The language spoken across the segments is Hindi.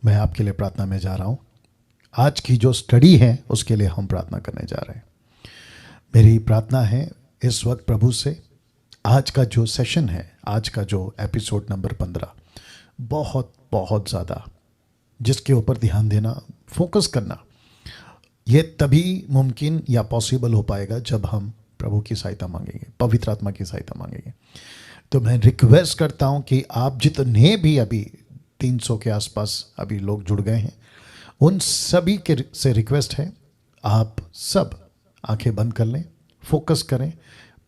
मैं आपके लिए प्रार्थना में जा रहा हूँ। आज की जो स्टडी है उसके लिए हम प्रार्थना करने जा रहे हैं। मेरी प्रार्थना है इस वक्त प्रभु से, आज का जो सेशन है, आज का जो एपिसोड नंबर 15 बहुत बहुत ज़्यादा जिसके ऊपर ध्यान देना, फोकस करना, ये तभी मुमकिन या पॉसिबल हो पाएगा जब हम प्रभु की सहायता मांगेंगे, पवित्र आत्मा की सहायता मांगेंगे। तो मैं रिक्वेस्ट करता हूँ कि आप जितने भी अभी 300 के आसपास अभी लोग जुड़ गए हैं, उन सभी के से रिक्वेस्ट है, आप सब आंखें बंद कर लें, फोकस करें,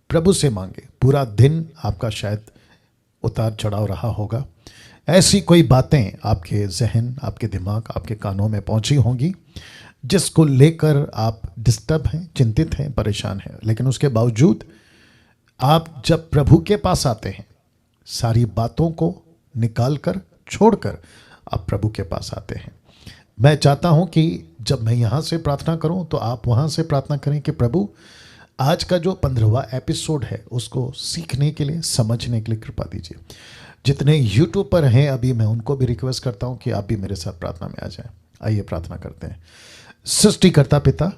प्रभु से मांगे। पूरा दिन आपका शायद उतार चढ़ाव रहा होगा, ऐसी कोई बातें आपके जहन, आपके दिमाग, आपके कानों में पहुंची होंगी जिसको लेकर आप डिस्टर्ब हैं, चिंतित हैं, परेशान हैं। लेकिन उसके बावजूद आप जब प्रभु के पास आते हैं, सारी बातों को निकाल कर, छोड़कर आप प्रभु के पास आते हैं। मैं चाहता हूं कि जब मैं यहाँ से प्रार्थना करूं तो आप वहाँ से प्रार्थना करें कि प्रभु आज का जो 15वां एपिसोड है उसको सीखने के लिए, समझने के लिए कृपा दीजिए। जितने यूट्यूब पर हैं अभी, मैं उनको भी रिक्वेस्ट करता हूं कि आप भी मेरे साथ प्रार्थना में आ जाएं। आइए प्रार्थना करते हैं। सृष्टिकर्ता पिता,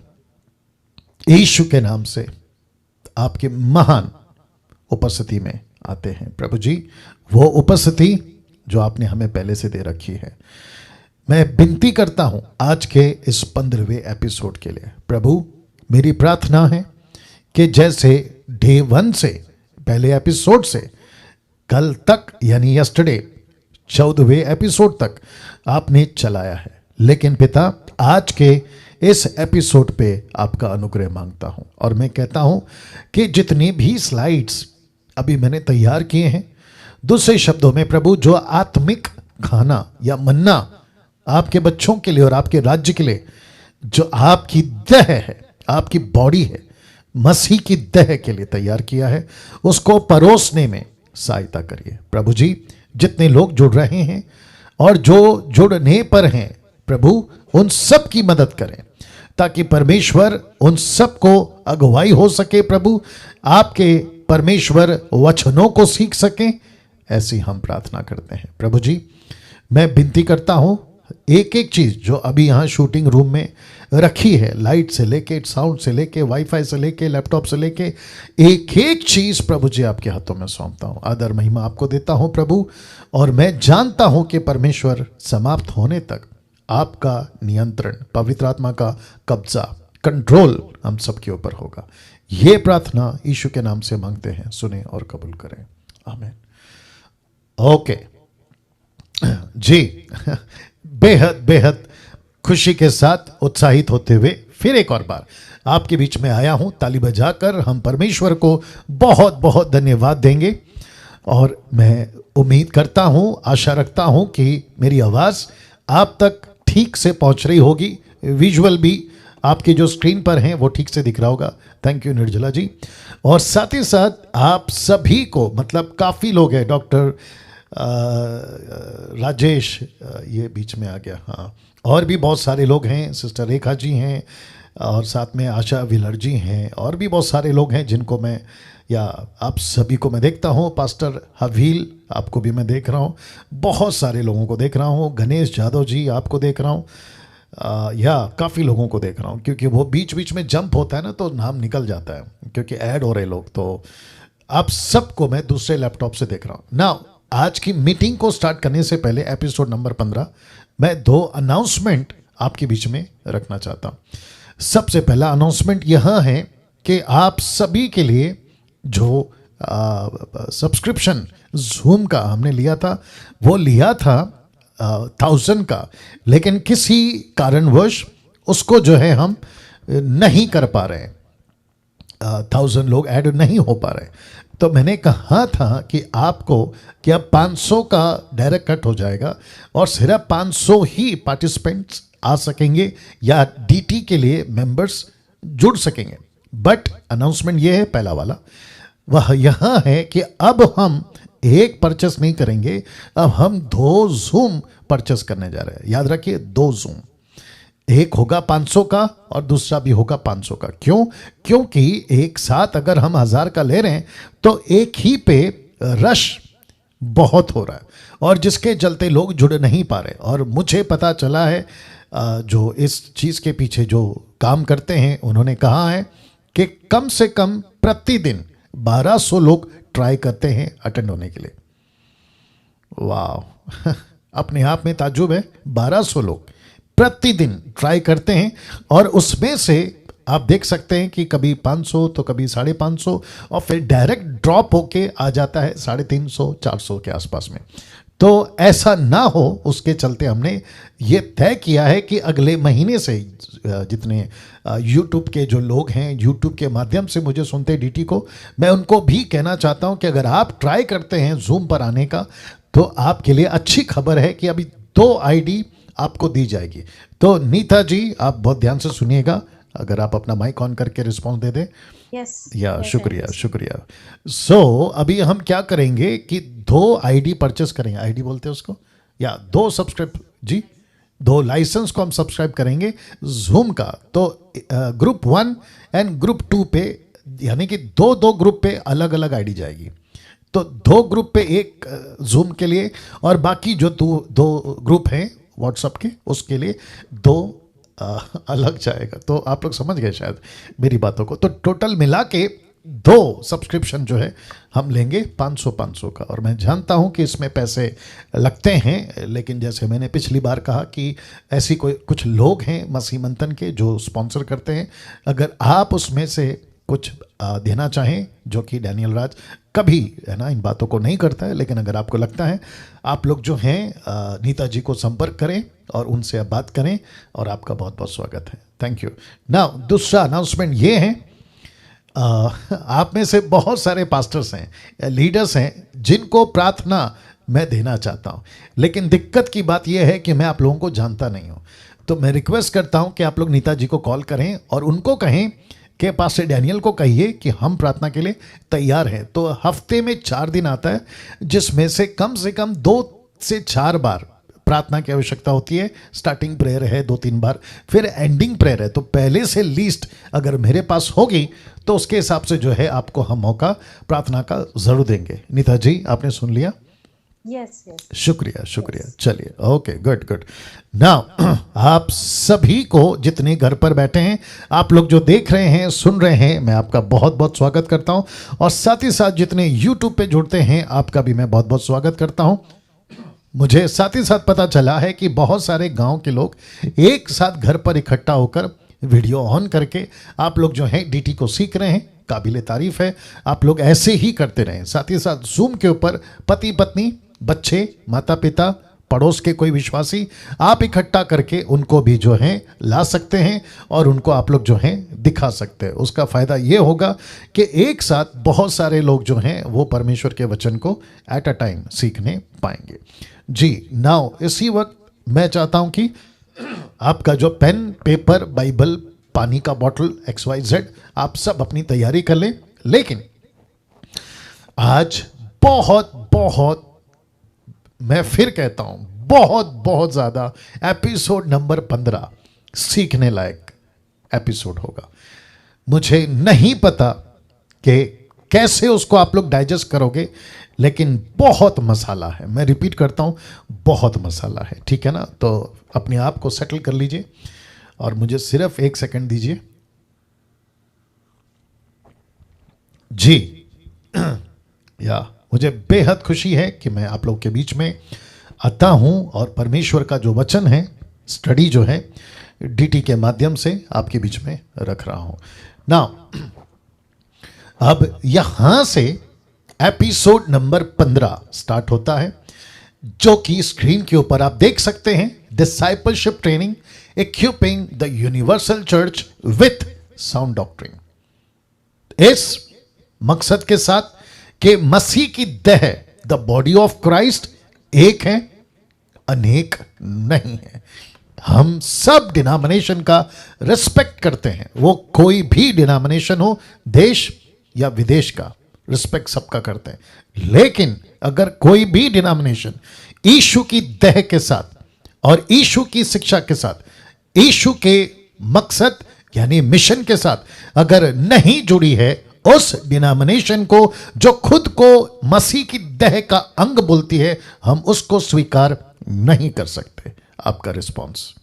यीशु के नाम से आपके महान उपस्थिति में आते हैं प्रभु जी। वो उपस्थिति जो आपने हमें पहले से दे रखी है, मैं विनती करता हूं आज के इस 15वें एपिसोड के लिए। प्रभु, मेरी प्रार्थना है कि जैसे डे 1 से, पहले एपिसोड से कल तक यानी यस्टरडे 14वें एपिसोड तक आपने चलाया है, लेकिन पिता आज के इस एपिसोड पे आपका अनुग्रह मांगता हूं। और मैं कहता हूं कि जितनी भी स्लाइड्स अभी मैंने तैयार किए हैं, दूसरे शब्दों में प्रभु, जो आत्मिक खाना या मन्ना आपके बच्चों के लिए और आपके राज्य के लिए, जो आपकी देह है, आपकी बॉडी है, मसीह की देह के लिए तैयार किया है, उसको परोसने में सहायता करिए प्रभु जी। जितने लोग जुड़ रहे हैं और जो जुड़ने पर हैं प्रभु, उन सब की मदद करें ताकि परमेश्वर उन सब को अगुवाई हो सके। प्रभु, आपके परमेश्वर वचनों को सीख सकें, ऐसी हम प्रार्थना करते हैं प्रभु जी। मैं विनती करता हूं, एक एक चीज जो अभी यहाँ शूटिंग रूम में रखी है, लाइट से लेके, साउंड से लेके, वाईफाई से लेके, लैपटॉप से लेके, एक एक चीज प्रभु जी आपके हाथों में सौंपता हूं। आदर महिमा आपको देता हूं प्रभु, और मैं जानता हूं कि परमेश्वर समाप्त होने तक आपका नियंत्रण, पवित्र आत्मा का कब्जा, कंट्रोल हम सबके ऊपर होगा। ये प्रार्थना यीशु के नाम से मांगते हैं, सुने और कबूल करें, आमीन। ओके जी, बेहद बेहद खुशी के साथ, उत्साहित होते हुए फिर एक और बार आपके बीच में आया हूं। ताली बजाकर हम परमेश्वर को बहुत बहुत धन्यवाद देंगे। और मैं उम्मीद करता हूं, आशा रखता हूं कि मेरी आवाज़ आप तक ठीक से पहुंच रही होगी, विजुअल भी आपकी जो स्क्रीन पर हैं वो ठीक से दिख रहा होगा। थैंक यू निर्जला जी। और साथ ही साथ आप सभी को, मतलब काफ़ी लोग हैं, डॉक्टर राजेश ये बीच में आ गया, हाँ, और भी बहुत सारे लोग हैं, सिस्टर रेखा जी हैं, और साथ में आशा विलर जी हैं, और भी बहुत सारे लोग हैं जिनको मैं, या आप सभी को मैं देखता हूँ। पास्टर हवील, आपको भी मैं देख रहा हूँ, बहुत सारे लोगों को देख रहा हूँ। गणेश यादव जी, आपको देख रहा हूँ, या काफ़ी लोगों को देख रहा हूँ, क्योंकि वो बीच बीच में जंप होता है ना, तो नाम निकल जाता है क्योंकि ऐड हो रहे लोग। तो आप सबको मैं दूसरे लैपटॉप से देख रहा हूँ ना। आज की मीटिंग को स्टार्ट करने से पहले, एपिसोड नंबर 15, मैं 2 अनाउंसमेंट आपके बीच में रखना चाहता हूँ। सबसे पहला अनाउंसमेंट यह है कि आप सभी के लिए जो सब्सक्रिप्शन जूम का हमने लिया था, वो लिया था 1000 का, लेकिन किसी कारणवश उसको जो है हम नहीं कर पा रहे हैं, 1000 लोग ऐड नहीं हो पा रहे। तो मैंने कहा था कि आपको कि अब 500 का डायरेक्ट कट हो जाएगा और सिर्फ 500 ही पार्टिसिपेंट्स आ सकेंगे या डीटी के लिए मेंबर्स जुड़ सकेंगे। बट अनाउंसमेंट ये है, पहला वाला वह यह है कि अब हम एक परचेस नहीं करेंगे, अब हम 2 जूम परचेस करने जा रहे हैं। याद रखिए, 2 जूम, एक होगा 500 का और दूसरा भी होगा 500 का। क्यों? क्योंकि एक साथ अगर हम 1000 का ले रहे हैं तो एक ही पे रश बहुत हो रहा है और जिसके चलते लोग जुड़ नहीं पा रहे। और मुझे पता चला है जो इस चीज़ के पीछे जो काम करते हैं, उन्होंने कहा है कि कम से कम प्रतिदिन 1200 लोग ट्राई करते हैं अटेंड होने के लिए। वाह अपने आप में ताज्जुब है, 1200 लोग प्रतिदिन ट्राई करते हैं और उसमें से आप देख सकते हैं कि कभी 500 तो कभी 550 और फिर डायरेक्ट ड्रॉप होके आ जाता है 350 400 के आसपास में। तो ऐसा ना हो उसके चलते हमने ये तय किया है कि अगले महीने से जितने YouTube के जो लोग हैं, YouTube के माध्यम से मुझे सुनते हैं DT को, मैं उनको भी कहना चाहता हूं कि अगर आप ट्राई करते हैं Zoom पर आने का तो आपके लिए अच्छी खबर है कि अभी 2 ID आपको दी जाएगी। तो नीता जी आप बहुत ध्यान से सुनिएगा, अगर आप अपना माइक ऑन करके रिस्पॉन्स दे दें। या शुक्रिया शुक्रिया। सो अभी हम क्या करेंगे कि 2 ID परचेस करेंगे, ID बोलते हैं उसको, या 2 सब्सक्राइब जी 2 लाइसेंस को हम सब्सक्राइब करेंगे Zoom का। तो ग्रुप 1 एंड ग्रुप 2 पे, यानी कि 2 ग्रुप पे अलग अलग ID जाएगी। तो 2 ग्रुप पे एक Zoom के लिए और बाकी जो 2 ग्रुप हैं व्हाट्सएप के उसके लिए 2 अलग जाएगा। तो आप लोग समझ गए शायद मेरी बातों को। तो टोटल मिला के 2 सब्सक्रिप्शन जो है हम लेंगे 500 का। और मैं जानता हूं कि इसमें पैसे लगते हैं, लेकिन जैसे मैंने पिछली बार कहा कि ऐसी कुछ लोग हैं मसीह मंथन के जो स्पॉन्सर करते हैं। अगर आप उसमें से कुछ देना चाहें, जो कि डैनियल राज कभी है ना इन बातों को नहीं करता है, लेकिन अगर आपको लगता है, आप लोग जो हैं नीता जी को संपर्क करें और उनसे आप बात करें और आपका बहुत बहुत स्वागत है। Thank you. नाउ दूसरा अनाउंसमेंट ये है, आप में से बहुत सारे पास्टर्स हैं, लीडर्स हैं जिनको प्रार्थना मैं देना चाहता हूं, लेकिन दिक्कत की बात यह है कि मैं आप लोगों को जानता नहीं हूं। तो मैं रिक्वेस्ट करता हूं कि आप लोग नीता जी को कॉल करें और उनको कहें कि पास्टर डैनियल को कहिए कि हम प्रार्थना के लिए तैयार हैं। तो हफ्ते में 4 दिन आता है, जिसमें से कम 2 से 4 बार प्रार्थना की आवश्यकता होती है। स्टार्टिंग प्रेयर है 2-3 बार, फिर एंडिंग प्रेयर है। तो पहले से लिस्ट अगर मेरे पास होगी तो उसके हिसाब से जो है आपको हम मौका प्रार्थना का जरूर देंगे। नीता जी आपने सुन लिया? यस। शुक्रिया शुक्रिया। चलिए ओके गुड गुड। नाउ आप सभी को जितने घर पर बैठे हैं, आप लोग जो देख रहे हैं सुन रहे हैं, मैं आपका बहुत बहुत स्वागत करता हूं। और साथ ही साथ जितने YouTube पे जुड़ते हैं, आपका भी मैं बहुत बहुत स्वागत करता हूं। मुझे साथ ही साथ पता चला है कि बहुत सारे गांव के लोग एक साथ घर पर इकट्ठा होकर वीडियो ऑन करके आप लोग जो हैं DT को सीख रहे हैं। काबिले तारीफ है, आप लोग ऐसे ही करते रहें। साथ ही साथ Zoom के ऊपर पति पत्नी, बच्चे, माता पिता, पड़ोस के कोई विश्वासी आप इकट्ठा करके उनको भी जो है ला सकते हैं और उनको आप लोग जो हैं दिखा सकते हैं। उसका फ़ायदा ये होगा कि एक साथ बहुत सारे लोग जो हैं वो परमेश्वर के वचन को एट अ टाइम सीखने पाएंगे। जी नाउ इसी वक्त मैं चाहता हूं कि आपका जो पेन, पेपर, बाइबल, पानी का बॉटल XYZ आप सब अपनी तैयारी कर लें। लेकिन आज बहुत मैं फिर कहता हूं बहुत ज़्यादा एपिसोड नंबर 15 सीखने लायक एपिसोड होगा। मुझे नहीं पता कि कैसे उसको आप लोग डाइजेस्ट करोगे, लेकिन बहुत मसाला है। मैं रिपीट करता हूं, बहुत मसाला है, ठीक है ना? तो अपने आप को सेटल कर लीजिए और मुझे सिर्फ 1 सेकंड दीजिए। जी या मुझे बेहद खुशी है कि मैं आप लोग के बीच में आता हूं और परमेश्वर का जो वचन है, स्टडी जो है DT के माध्यम से आपके बीच में रख रहा हूं ना। अब यहां से एपिसोड नंबर 15 स्टार्ट होता है, जो कि स्क्रीन के ऊपर आप देख सकते हैं। Discipleship training equipping the universal church with sound doctrine. इस मकसद के साथ कि मसीह की देह, द बॉडी ऑफ क्राइस्ट, एक है, अनेक नहीं है। हम सब डिनोमिनेशन का रिस्पेक्ट करते हैं, वो कोई भी डिनोमिनेशन हो, देश या विदेश का, रिस्पेक्ट सबका करते हैं। लेकिन अगर कोई भी डिनोमिनेशन यीशु की देह के साथ और यीशु की शिक्षा के साथ, यीशु के मकसद यानी मिशन के साथ अगर नहीं जुड़ी है, उस डिनोमिनेशन को जो खुद को मसीह की देह का अंग बोलती है, हम उसको स्वीकार नहीं कर सकते। आपका रिस्पॉन्स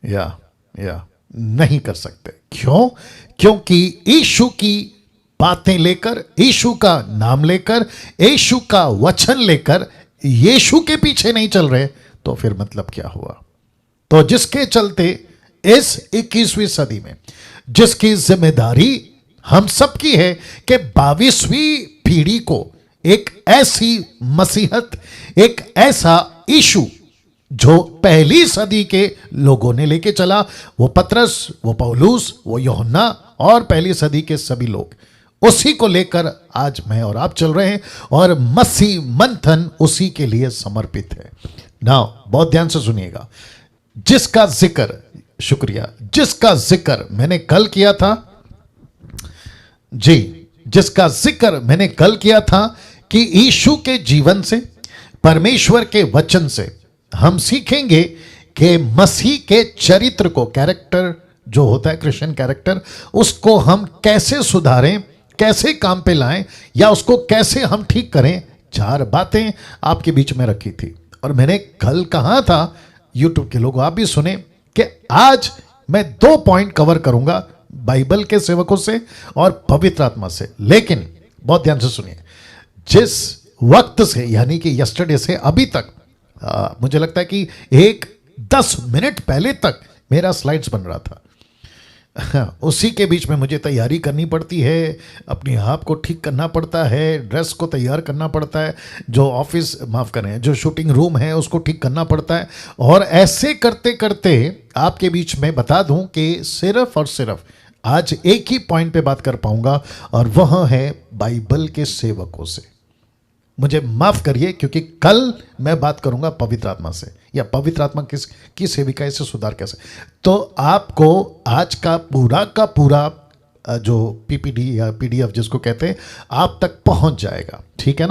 या नहीं कर सकते। क्यों? क्योंकि यीशु की बातें लेकर, यीशु का नाम लेकर, यीशु का वचन लेकर यीशु के पीछे नहीं चल रहे, तो फिर मतलब क्या हुआ? तो जिसके चलते इस 21वीं सदी में जिसकी जिम्मेदारी हम सबकी है कि 22वीं पीढ़ी को एक ऐसी मसीहत, एक ऐसा यीशु जो पहली सदी के लोगों ने लेके चला, वो पतरस, वो पौलुस, वो यूहन्ना और पहली सदी के सभी लोग, उसी को लेकर आज मैं और आप चल रहे हैं और मसीह मंथन उसी के लिए समर्पित है। नाउ बहुत ध्यान से सुनिएगा, जिसका जिक्र, शुक्रिया, जिसका जिक्र मैंने कल किया था, जी, जिसका जिक्र मैंने कल किया था कि यीशु के जीवन से, परमेश्वर के वचन से हम सीखेंगे कि मसीह के चरित्र को, कैरेक्टर जो होता है क्रिश्चियन कैरेक्टर, उसको हम कैसे सुधारें, कैसे काम पे लाएं, या उसको कैसे हम ठीक करें। 4 बातें आपके बीच में रखी थी और मैंने कल कहा था, यूट्यूब के लोग आप भी सुने, कि आज मैं 2 पॉइंट कवर करूंगा बाइबल के सेवकों से और पवित्र आत्मा से। लेकिन बहुत ध्यान से सुनिए, जिस वक्त से यानी कि यस्टरडे से अभी तक मुझे लगता है कि 10 मिनट पहले तक मेरा स्लाइड्स बन रहा था। उसी के बीच में मुझे तैयारी करनी पड़ती है, अपने आप को ठीक करना पड़ता है, ड्रेस को तैयार करना पड़ता है, जो ऑफिस, माफ़ करें, जो शूटिंग रूम है उसको ठीक करना पड़ता है। और ऐसे करते करते आपके बीच में बता दूं कि सिर्फ और सिर्फ आज एक ही पॉइंट पे बात कर पाऊंगा और वह है बाइबल के सेवकों से। मुझे माफ करिए, क्योंकि कल मैं बात करूंगा पवित्र आत्मा से, या पवित्र आत्मा की सेविका से सुधार कैसे। तो आपको आज का पूरा जो पीपीडी या पीडीएफ जिसको कहते हैं, आप तक पहुंच जाएगा, ठीक है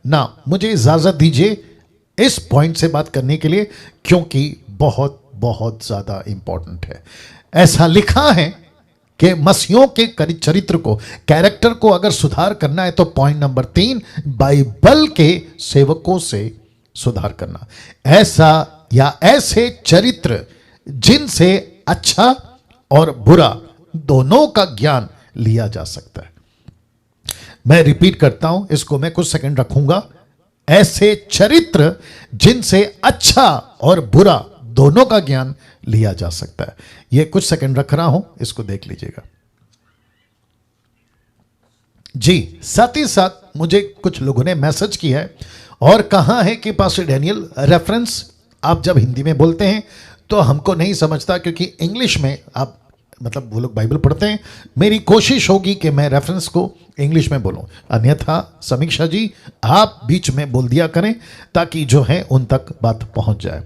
ना। मुझे इजाजत दीजिए इस पॉइंट से बात करने के लिए, क्योंकि बहुत बहुत ज्यादा इंपॉर्टेंट है। ऐसा लिखा है कि मसीहों के चरित्र को, कैरेक्टर को अगर सुधार करना है तो पॉइंट नंबर 3, बाइबल के सेवकों से सुधार करना। ऐसा या ऐसे चरित्र जिनसे अच्छा और बुरा दोनों का ज्ञान लिया जा सकता है। मैं रिपीट करता हूं, इसको मैं कुछ सेकंड रखूंगा। ऐसे चरित्र जिनसे अच्छा और बुरा दोनों का ज्ञान लिया जा सकता है। यह कुछ सेकंड रख रहा हूं, इसको देख लीजिएगा जी। साथ ही साथ मुझे कुछ लोगों ने मैसेज किया है और कहा है कि पास्टर डैनियल, रेफरेंस आप जब हिंदी में बोलते हैं तो हमको नहीं समझता, क्योंकि इंग्लिश में आप, मतलब वो लोग बाइबल पढ़ते हैं। मेरी कोशिश होगी कि मैं रेफरेंस को इंग्लिश में बोलूं, अन्यथा समीक्षा जी आप बीच में बोल दिया करें ताकि जो है उन तक बात पहुंच जाए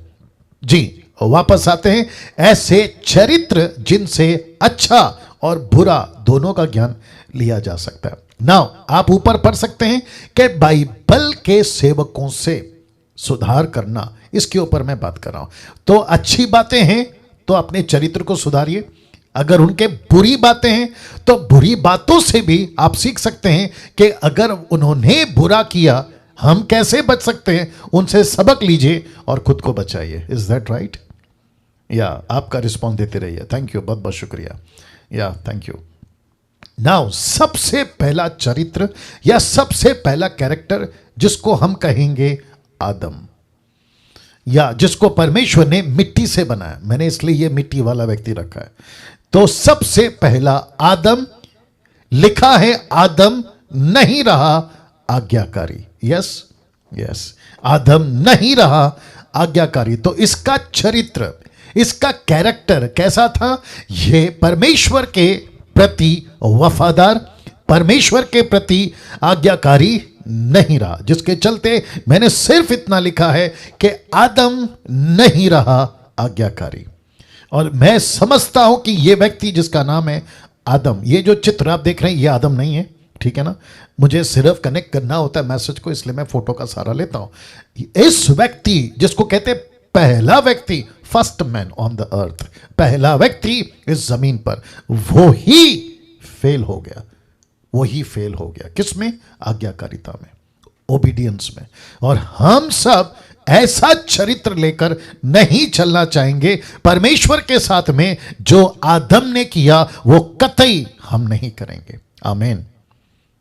जी। वापस आते हैं, ऐसे चरित्र जिनसे अच्छा और बुरा दोनों का ज्ञान लिया जा सकता है। नाउ आप ऊपर पढ़ सकते हैं कि बाइबल के सेवकों से सुधार करना, इसके ऊपर मैं बात कर रहा हूं। तो अच्छी बातें हैं तो अपने चरित्र को सुधारिए, अगर उनके बुरी बातें हैं तो बुरी बातों से भी आप सीख सकते हैं कि अगर उन्होंने बुरा किया हम कैसे बच सकते हैं, उनसे सबक लीजिए और खुद को बचाइए। Is that right? या आपका रिस्पॉन्स देते रहिए। थैंक यू, बहुत बहुत शुक्रिया, या थैंक यू। नाउ सबसे पहला चरित्र या सबसे पहला कैरेक्टर जिसको हम कहेंगे आदम, या जिसको परमेश्वर ने मिट्टी से बनाया, मैंने इसलिए ये मिट्टी वाला व्यक्ति रखा है। तो सबसे पहला आदम, लिखा है आदम नहीं रहा आज्ञाकारी। यस, आदम नहीं रहा आज्ञाकारी। तो इसका चरित्र, इसका कैरेक्टर कैसा था? ये परमेश्वर के प्रति वफादार, परमेश्वर के प्रति आज्ञाकारी नहीं रहा, जिसके चलते मैंने सिर्फ इतना लिखा है कि आदम नहीं रहा आज्ञाकारी। और मैं समझता हूं कि यह व्यक्ति जिसका नाम है आदम, ये जो चित्र आप देख रहे हैं ये आदम नहीं है, ठीक है ना। मुझे सिर्फ कनेक्ट करना होता है मैसेज को, इसलिए मैं फोटो का सहारा लेता हूं। इस व्यक्ति जिसको कहते हैं पहला व्यक्ति, first man on the earth, पहला व्यक्ति इस जमीन पर, वो ही फेल हो गया, वही फेल हो गया। किसमें? आज्ञाकारिता में, ओबीडियंस में। और हम सब ऐसा चरित्र लेकर नहीं चलना चाहेंगे परमेश्वर के साथ में। जो आदम ने किया वो कतई हम नहीं करेंगे। आमीन।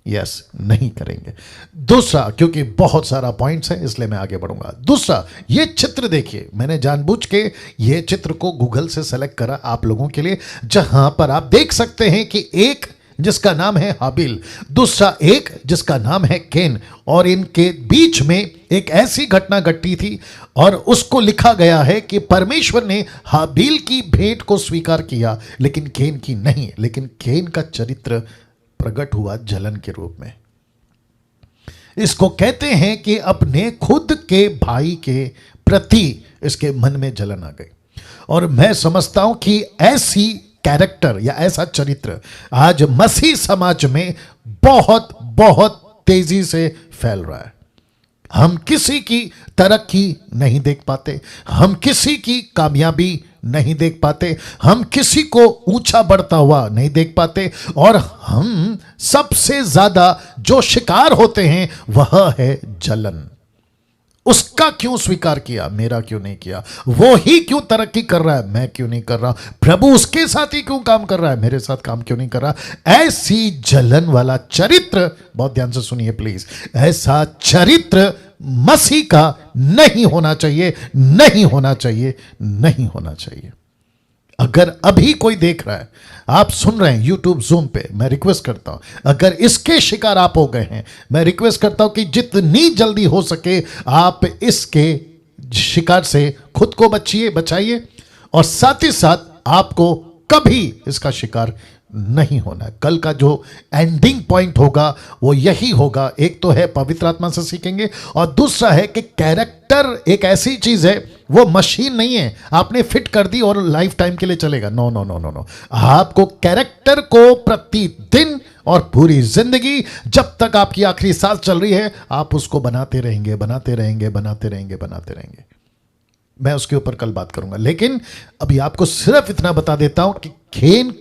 यस, नहीं करेंगे। दूसरा, क्योंकि बहुत सारा पॉइंट्स है इसलिए मैं आगे बढ़ूंगा। दूसरा, ये चित्र देखिए, मैंने जानबूझ के ये चित्र को गूगल से सेलेक्ट करा आप लोगों के लिए, जहां पर आप देख सकते हैं कि एक जिसका नाम है हाबिल, दूसरा एक जिसका नाम है केन, और इनके बीच में एक ऐसी घटना घटी थी और उसको लिखा गया है कि परमेश्वर ने हाबिल की भेंट को स्वीकार किया लेकिन केन की नहीं। लेकिन केन का चरित्र प्रकट हुआ जलन के रूप में। इसको कहते हैं कि अपने खुद के भाई के प्रति इसके मन में जलन आ गई। और मैं समझता हूं कि ऐसी कैरेक्टर या ऐसा चरित्र आज मसीह समाज में बहुत बहुत तेजी से फैल रहा है। हम किसी की तरक्की नहीं देख पाते, हम किसी की कामयाबी नहीं देख पाते, हम किसी को ऊंचा बढ़ता हुआ नहीं देख पाते, और हम सबसे ज्यादा जो शिकार होते हैं वह है जलन। उसका क्यों स्वीकार किया, मेरा क्यों नहीं किया? वो ही क्यों तरक्की कर रहा है, मैं क्यों नहीं कर रहा? प्रभु उसके साथ ही क्यों काम कर रहा है, मेरे साथ काम क्यों नहीं कर रहा? ऐसी जलन वाला चरित्र, बहुत ध्यान से सुनिए प्लीज, ऐसा चरित्र मसीह का नहीं होना चाहिए, नहीं होना चाहिए, नहीं होना चाहिए। अगर अभी कोई देख रहा है, आप सुन रहे हैं यूट्यूब जूम पे, मैं रिक्वेस्ट करता हूं, अगर इसके शिकार आप हो गए हैं, मैं रिक्वेस्ट करता हूं कि जितनी जल्दी हो सके आप इसके शिकार से खुद को बचाइए, और साथ ही साथ आपको कभी इसका शिकार नहीं होना है। कल का जो एंडिंग पॉइंट होगा वो यही होगा। एक तो है पवित्र आत्मा से सीखेंगे, और दूसरा है कि कैरेक्टर एक ऐसी चीज है, वो मशीन नहीं है आपने फिट कर दी और लाइफ टाइम के लिए चलेगा। No no no no no, आपको कैरेक्टर को प्रतिदिन और पूरी जिंदगी, जब तक आपकी आखिरी सांस चल रही है, आप उसको बनाते रहेंगे, बनाते रहेंगे, बनाते रहेंगे, बनाते रहेंगे। मैं उसके ऊपर कल बात करूंगा, लेकिन अभी आपको सिर्फ इतना बता देता हूं कि केन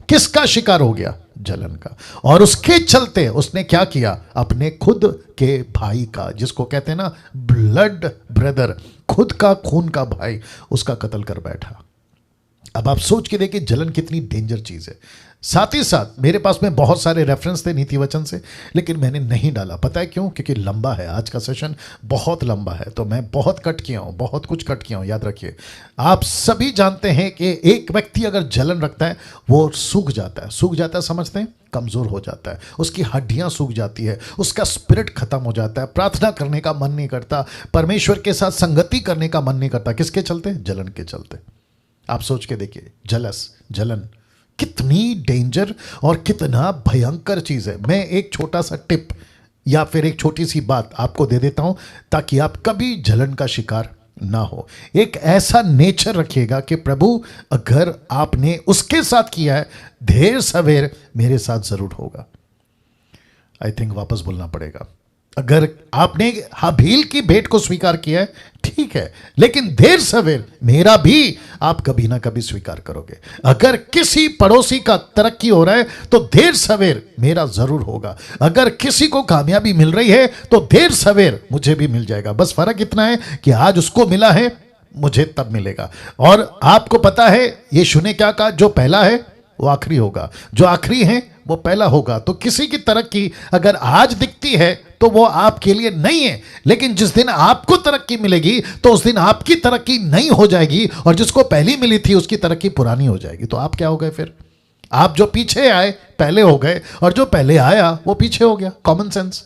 किसका शिकार हो गया? जलन का। और उसके चलते उसने क्या किया? अपने खुद के भाई का, जिसको कहते हैं ना ब्लड ब्रदर, खुद का खून का भाई, उसका कत्ल कर बैठा। अब आप सोच के देखिए जलन कितनी डेंजर चीज है। साथ ही साथ मेरे पास में बहुत सारे रेफरेंस थे नीति वचन से, लेकिन मैंने नहीं डाला। पता है क्यों? क्योंकि लंबा है, आज का सेशन बहुत लंबा है, तो मैं बहुत कट किया हूं, बहुत कुछ कट किया हूं। याद रखिए, आप सभी जानते हैं कि एक व्यक्ति अगर जलन रखता है वो सूख जाता है। सूख जाता है समझते हैं? कमजोर हो जाता है, उसकी हड्डियां सूख जाती है, उसका स्पिरिट खत्म हो जाता है, प्रार्थना करने का मन नहीं करता, परमेश्वर के साथ संगति करने का मन नहीं करता। किसके चलते? जलन के चलते। आप सोच के देखिए, जलन कितनी डेंजर और कितना भयंकर चीज है। मैं एक छोटा सा टिप या फिर एक छोटी सी बात आपको दे देता हूं ताकि आप कभी जलन का शिकार ना हो। एक ऐसा नेचर रखिएगा कि प्रभु अगर आपने उसके साथ किया है, देर सवेर मेरे साथ जरूर होगा। आई थिंक वापस बोलना पड़ेगा। अगर आपने हाबील की भेंट को स्वीकार किया है, ठीक है, लेकिन देर सवेर मेरा भी आप कभी ना कभी स्वीकार करोगे। अगर किसी पड़ोसी का तरक्की हो रहा है तो देर सवेर मेरा जरूर होगा। अगर किसी को कामयाबी मिल रही है तो देर सवेर मुझे भी मिल जाएगा। बस फर्क इतना है कि आज उसको मिला है, मुझे तब मिलेगा। और आपको पता है यीशु ने क्या कहा? जो पहला है वो आखिरी होगा, जो आखिरी है वो पहला होगा। तो किसी की तरक्की अगर आज दिखती है तो वो आपके लिए नहीं है, लेकिन जिस दिन आपको तरक्की मिलेगी तो उस दिन आपकी तरक्की नहीं हो जाएगी, और जिसको पहली मिली थी उसकी तरक्की पुरानी हो जाएगी। तो आप क्या हो गए फिर? आप जो पीछे आए पहले हो गए, और जो पहले आया वो पीछे हो गया। Common sense.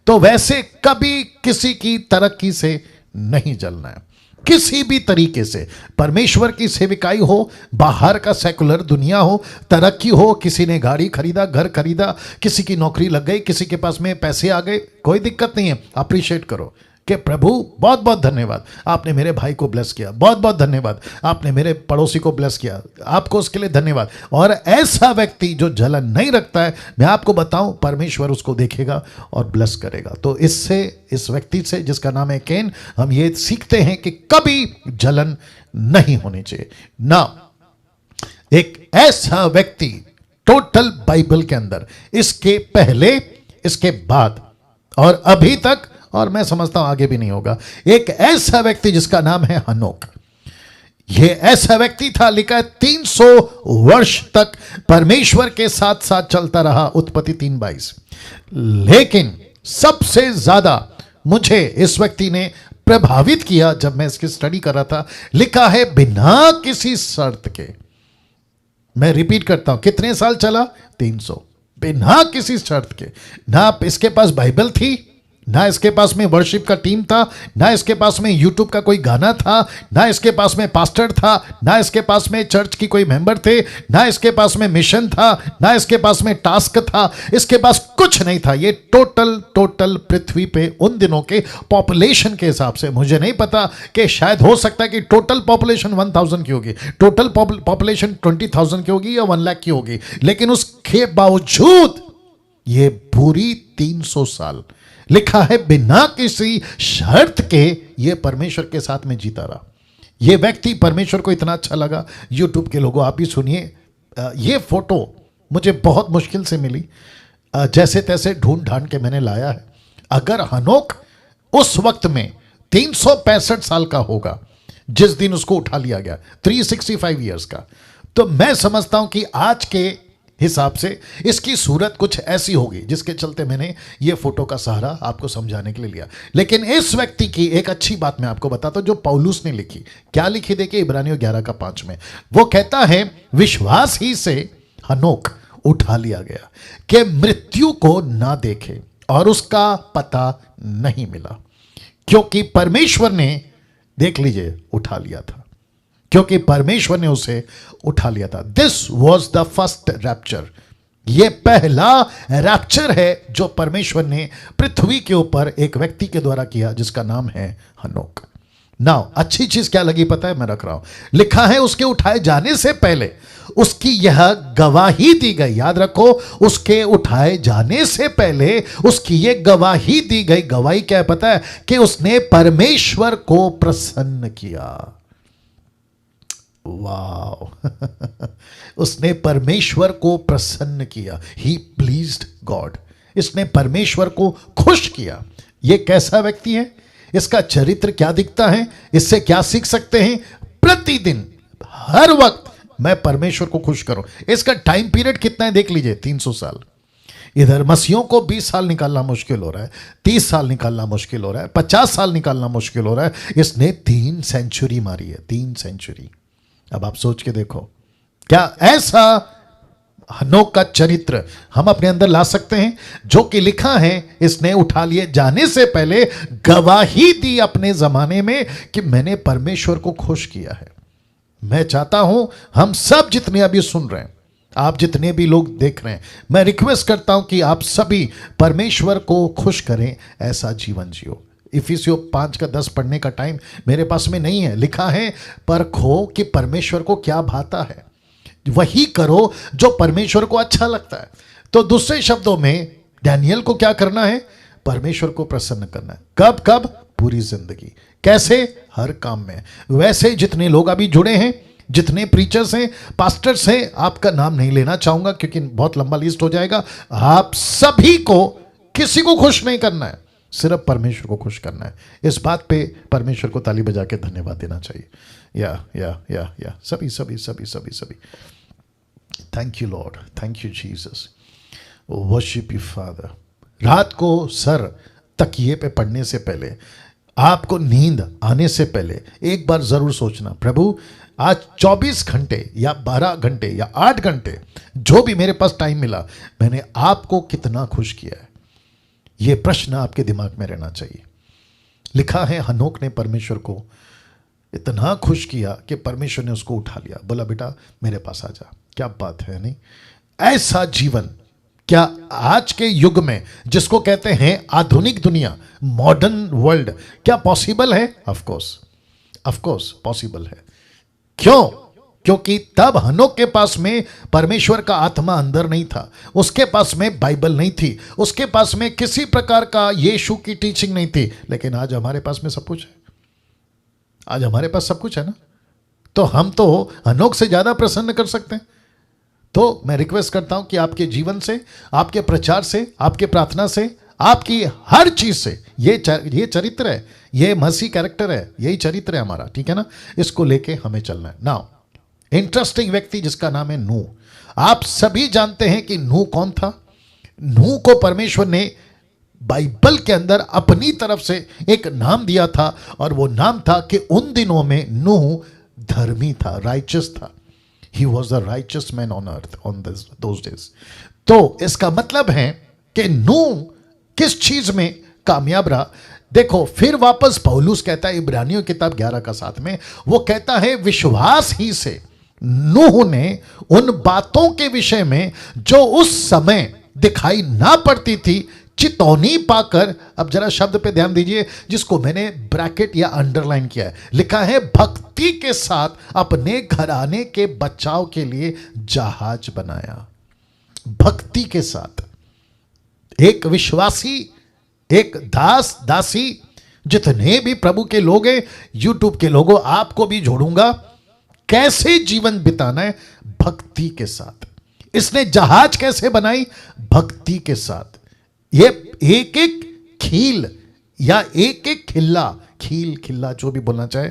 तो वैसे कभी किसी की तरक्की से नहीं जलना है, किसी भी तरीके से। परमेश्वर की सेविकाई हो, बाहर का सेकुलर दुनिया हो, तरक्की हो, किसी ने गाड़ी खरीदा, घर खरीदा, किसी की नौकरी लग गई, किसी के पास में पैसे आ गए, कोई दिक्कत नहीं है। अप्रिशिएट करो कि प्रभु बहुत बहुत धन्यवाद, आपने मेरे भाई को ब्लेस किया, बहुत बहुत धन्यवाद, आपने मेरे पड़ोसी को ब्लेस किया, आपको उसके लिए धन्यवाद। और ऐसा व्यक्ति जो जलन नहीं रखता है, मैं आपको बताऊं, परमेश्वर उसको देखेगा और ब्लेस करेगा। तो इससे, इस व्यक्ति से जिसका नाम है केन, हम ये सीखते हैं कि कभी जलन नहीं होनी चाहिए ना। एक ऐसा व्यक्ति टोटल बाइबल के अंदर, इसके पहले, इसके बाद और अभी तक, और मैं समझता हूं आगे भी नहीं होगा, एक ऐसा व्यक्ति जिसका नाम है हनोक। यह ऐसा व्यक्ति था, लिखा है 300 वर्ष तक परमेश्वर के साथ साथ चलता रहा, उत्पत्ति 3:22। लेकिन सबसे ज्यादा मुझे इस व्यक्ति ने प्रभावित किया जब मैं इसकी स्टडी कर रहा था, लिखा है बिना किसी शर्त के। मैं रिपीट करता हूं, कितने साल चला? 300, बिना किसी शर्त के। ना इसके पास बाइबल थी, ना इसके पास में वर्शिप का टीम था, ना इसके पास में यूट्यूब का कोई गाना था, ना इसके पास में पास्टर था, ना इसके पास में चर्च की कोई मेंबर थे, ना इसके पास में मिशन था, ना इसके पास में टास्क था, इसके पास कुछ नहीं था। ये टोटल पृथ्वी पे उन दिनों के पॉपुलेशन के हिसाब से, मुझे नहीं पता कि शायद हो सकता है कि टोटल पॉपुलेशन 1000 की होगी, टोटल पॉपुलेशन 20,000 की होगी या 1 लाख की होगी, लेकिन उसके बावजूद ये पूरी 300 साल, लिखा है बिना किसी शर्त के, ये परमेश्वर के साथ में जीता रहा। ये व्यक्ति परमेश्वर को इतना अच्छा लगा। यूट्यूब के लोगों, आप ही सुनिए, ये फोटो मुझे बहुत मुश्किल से मिली, जैसे तैसे ढूंढ ढांड के मैंने लाया है। अगर हनोक उस वक्त में 365 साल का होगा जिस दिन उसको उठा लिया गया, 365 ईयर्स का, तो मैं समझता हूं कि आज के हिसाब से इसकी सूरत कुछ ऐसी होगी, जिसके चलते मैंने ये फोटो का सहारा आपको समझाने के लिए लिया। लेकिन इस व्यक्ति की एक अच्छी बात मैं आपको बताता हूं, जो पौलुस ने लिखी। क्या लिखी? देखिए, इब्रानियों 11:5 में वो कहता है, विश्वास ही से हनोक उठा लिया गया कि मृत्यु को ना देखे और उसका पता नहीं मिला, क्योंकि परमेश्वर ने, देख लीजिए, उठा लिया था, क्योंकि परमेश्वर ने उसे उठा लिया था। This was the first rapture. यह पहला रैप्चर है जो परमेश्वर ने पृथ्वी के ऊपर एक व्यक्ति के द्वारा किया, जिसका नाम है हनोक। नाउ अच्छी चीज क्या लगी पता है? मैं रख रहा हूं, लिखा है उसके उठाए जाने से पहले उसकी यह गवाही दी गई। याद रखो, उसके उठाए जाने से पहले उसकी यह गवाही दी गई। गवाही क्या है पता है? कि उसने परमेश्वर को प्रसन्न किया। वाह उसने परमेश्वर को प्रसन्न किया। ही प्लीज्ड गॉड। इसने परमेश्वर को खुश किया। यह कैसा व्यक्ति है? इसका चरित्र क्या दिखता है? इससे क्या सीख सकते हैं? प्रतिदिन, हर वक्त मैं परमेश्वर को खुश करूं। इसका टाइम पीरियड कितना है देख लीजिए, 300 साल। इधर मसीहों को 20 साल निकालना मुश्किल हो रहा है, 30 साल निकालना मुश्किल हो रहा है, 50 साल निकालना मुश्किल हो रहा है। इसने 3 सेंचुरी मारी है, 3 सेंचुरी। अब आप सोच के देखो, क्या ऐसा हनोक का चरित्र हम अपने अंदर ला सकते हैं? जो कि लिखा है, इसने उठा लिए जाने से पहले गवाही दी अपने जमाने में कि मैंने परमेश्वर को खुश किया है। मैं चाहता हूं हम सब जितने अभी सुन रहे हैं, आप जितने भी लोग देख रहे हैं, मैं रिक्वेस्ट करता हूं कि आप सभी परमेश्वर को खुश करें, ऐसा जीवन जियो। इफिसियों 5:10 पढ़ने का टाइम मेरे पास में नहीं है। लिखा है, परखो कि परमेश्वर को क्या भाता है, वही करो जो परमेश्वर को अच्छा लगता है। तो दूसरे शब्दों में डैनियल को क्या करना है? परमेश्वर को प्रसन्न करना है। कब कब? पूरी जिंदगी। कैसे? हर काम में। वैसे जितने लोग अभी जुड़े हैं, जितने प्रीचर्स हैं, पास्टर्स हैं, आपका नाम नहीं लेना चाहूंगा क्योंकि बहुत लंबा लिस्ट हो जाएगा। आप सभी को, किसी को खुश नहीं करना है, सिर्फ परमेश्वर को खुश करना है। इस बात पे परमेश्वर को ताली बजा के धन्यवाद देना चाहिए। या सभी सभी सभी सभी सभी। Thank you Lord, thank you Jesus, worship you father. रात को सर तकिए पे पड़ने से पहले, आपको नींद आने से पहले एक बार जरूर सोचना, प्रभु आज 24 घंटे या 12 घंटे या 8 घंटे जो भी मेरे पास टाइम मिला, मैंने आपको कितना खुश किया है। यह प्रश्न आपके दिमाग में रहना चाहिए। लिखा है, हनोक ने परमेश्वर को इतना खुश किया कि परमेश्वर ने उसको उठा लिया, बोला बेटा मेरे पास आ जा। क्या बात है, नहीं? ऐसा जीवन क्या आज के युग में, जिसको कहते हैं आधुनिक दुनिया, मॉडर्न वर्ल्ड, क्या पॉसिबल है? ऑफ कोर्स पॉसिबल है। क्यों? क्योंकि तब हनोक के पास में परमेश्वर का आत्मा अंदर नहीं था, उसके पास में बाइबल नहीं थी, उसके पास में किसी प्रकार का यीशु की टीचिंग नहीं थी। लेकिन आज हमारे पास में सब कुछ है। आज हमारे पास सब कुछ है ना, तो हम तो हनोक से ज्यादा प्रसन्न कर सकते हैं। तो मैं रिक्वेस्ट करता हूं कि आपके जीवन से, आपके प्रचार से, आपके प्रार्थना से, आपकी हर चीज से ये चरित्र है, ये मसीह कैरेक्टर है, यही चरित्र है हमारा, ठीक है ना? इसको लेके हमें चलना है। नाउ इंटरेस्टिंग व्यक्ति जिसका नाम है नूह। आप सभी जानते हैं कि नूह कौन था। नूह को परमेश्वर ने बाइबल के अंदर अपनी तरफ से एक नाम दिया था, और वो नाम था कि उन दिनों में नूह धर्मी था, राइचस था। He was the righteous man on earth on those days. तो इसका मतलब है कि नूह किस चीज में कामयाब रहा। देखो, फिर वापस पौलुस कहता है इब्रानियों किताब 11 का 7 में, वो कहता है विश्वास ही से नूह ने उन बातों के विषय में जो उस समय दिखाई ना पड़ती थी चितौनी पाकर, अब जरा शब्द पे ध्यान दीजिए जिसको मैंने ब्रैकेट या अंडरलाइन किया है, लिखा है भक्ति के साथ अपने घराने के बचाव के लिए जहाज बनाया। भक्ति के साथ एक विश्वासी, एक दास दासी, जितने भी प्रभु के लोग हैं, यूट्यूब के लोगों, आपको भी जोड़ूंगा, कैसे जीवन बिताना है भक्ति के साथ। इसने जहाज कैसे बनाई? भक्ति के साथ। ये एक एक खील या एक एक खिल्ला, खील खिल्ला जो भी बोलना चाहे,